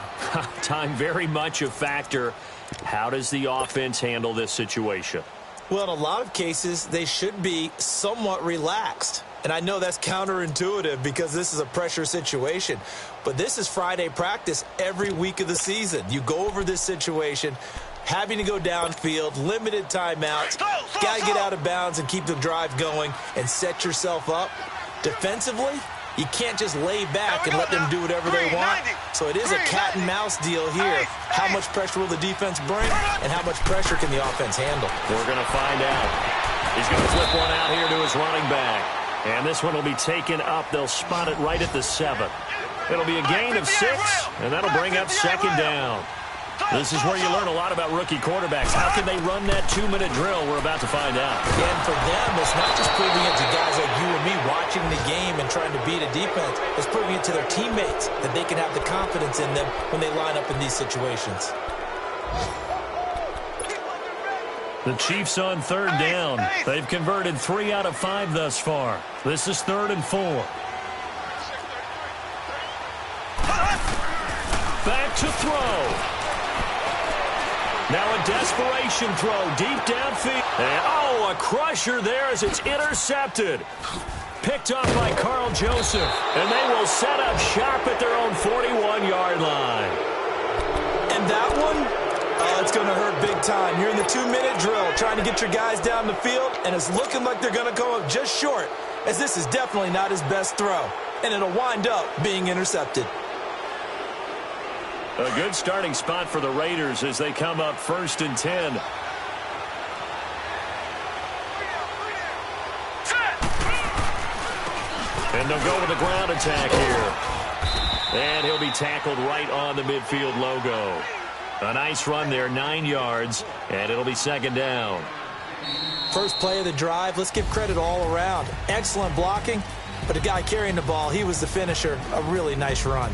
Time very much a factor. How does the offense handle this situation? Well, in a lot of cases, they should be somewhat relaxed. And I know that's counterintuitive because this is a pressure situation. But this is Friday practice every week of the season. You go over this situation, having to go downfield, limited timeouts, got to get out of bounds and keep the drive going and set yourself up. Defensively, You can't just lay back and let them do whatever they want. So it is a cat and mouse deal here. How much pressure will the defense bring, and how much pressure can the offense handle? We're going to find out. He's going to flip one out here to his running back. And this one will be taken up. They'll spot it right at the 7. It'll be a gain of 6, and that'll bring up 2nd down. This is where you learn a lot about rookie quarterbacks. How can they run that 2-minute drill? We're about to find out. And for them, it's not just proving it to guys like you and me watching the game and trying to beat a defense. It's proving it to their teammates that they can have the confidence in them when they line up in these situations. The Chiefs on 3rd down. They've converted 3 out of 5 thus far. This is 3rd and 4. Back to throw. Now a desperation throw deep downfield. And, a crusher there as it's intercepted. Picked off by Carl Joseph. And they will set up shop at their own 41-yard line. And that one, it's going to hurt big time. You're in the 2-minute drill trying to get your guys down the field, and it's looking like they're going to come up just short, as this is definitely not his best throw. And it'll wind up being intercepted. A good starting spot for the Raiders as they come up 1st and 10. And they'll go with a ground attack here. And he'll be tackled right on the midfield logo. A nice run there, 9 yards, and it'll be 2nd down. First play of the drive, let's give credit all around. Excellent blocking, but the guy carrying the ball, he was the finisher. A really nice run.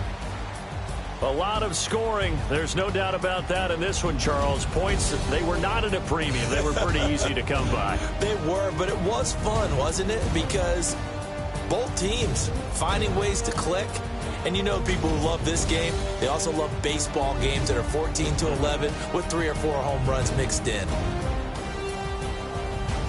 A lot of scoring. There's no doubt about that in this one, Charles. Points, they were not at a premium. They were pretty easy to come by. They were, but it was fun, wasn't it? Because both teams finding ways to click. And you know people who love this game, they also love baseball games that are 14-11 with 3 or 4 home runs mixed in.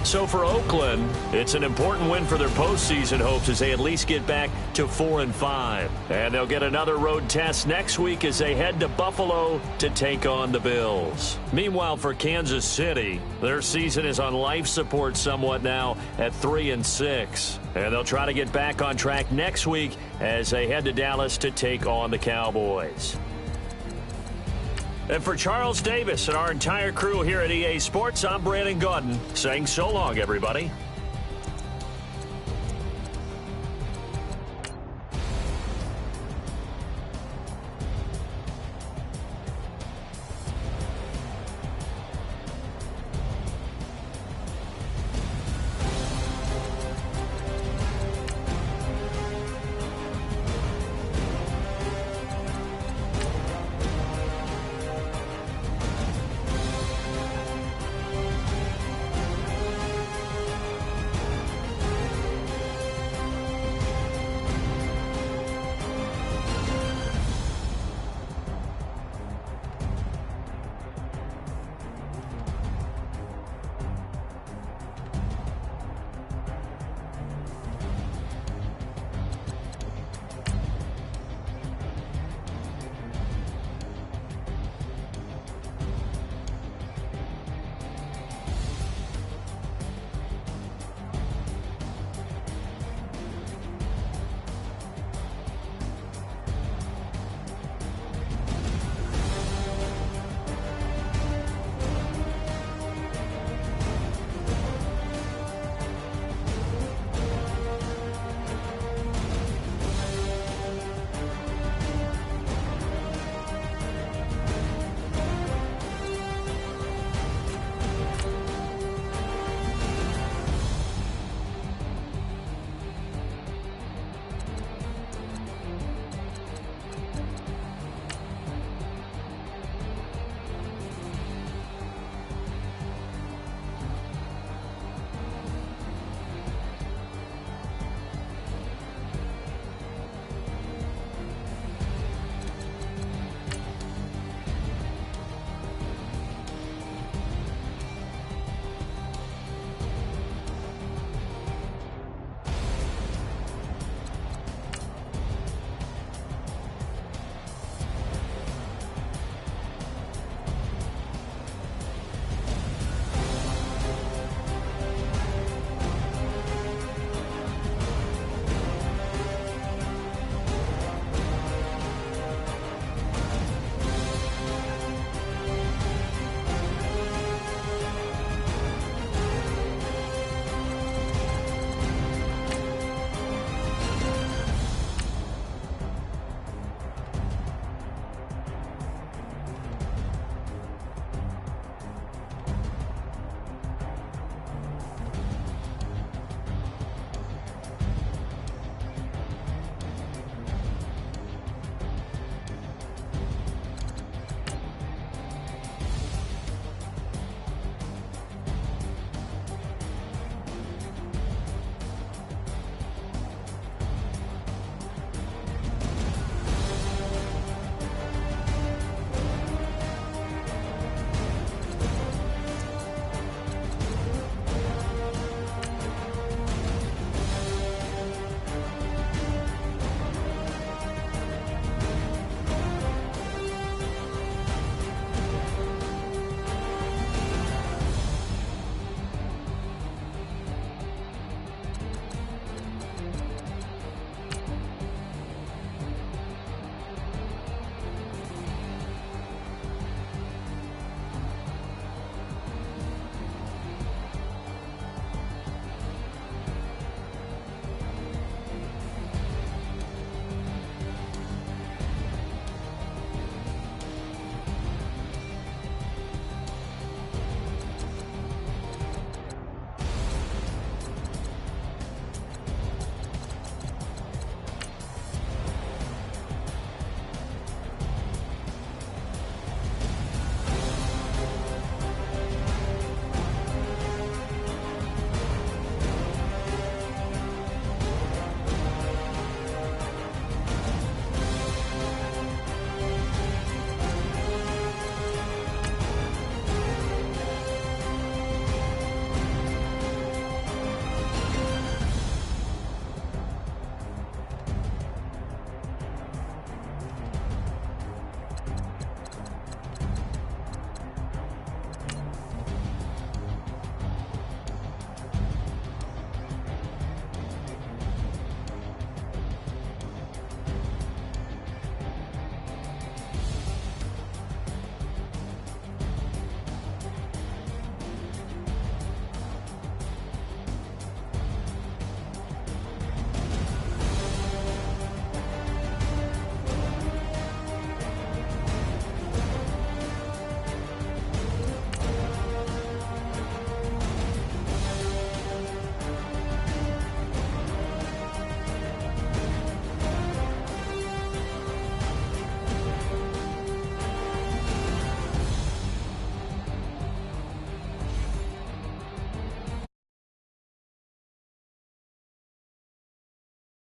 So for Oakland, it's an important win for their postseason hopes as they at least get back to 4-5. And they'll get another road test next week as they head to Buffalo to take on the Bills. Meanwhile, for Kansas City, their season is on life support somewhat now at 3-6. And they'll try to get back on track next week as they head to Dallas to take on the Cowboys. And for Charles Davis and our entire crew here at EA Sports, I'm Brandon Gaudin saying so long, everybody.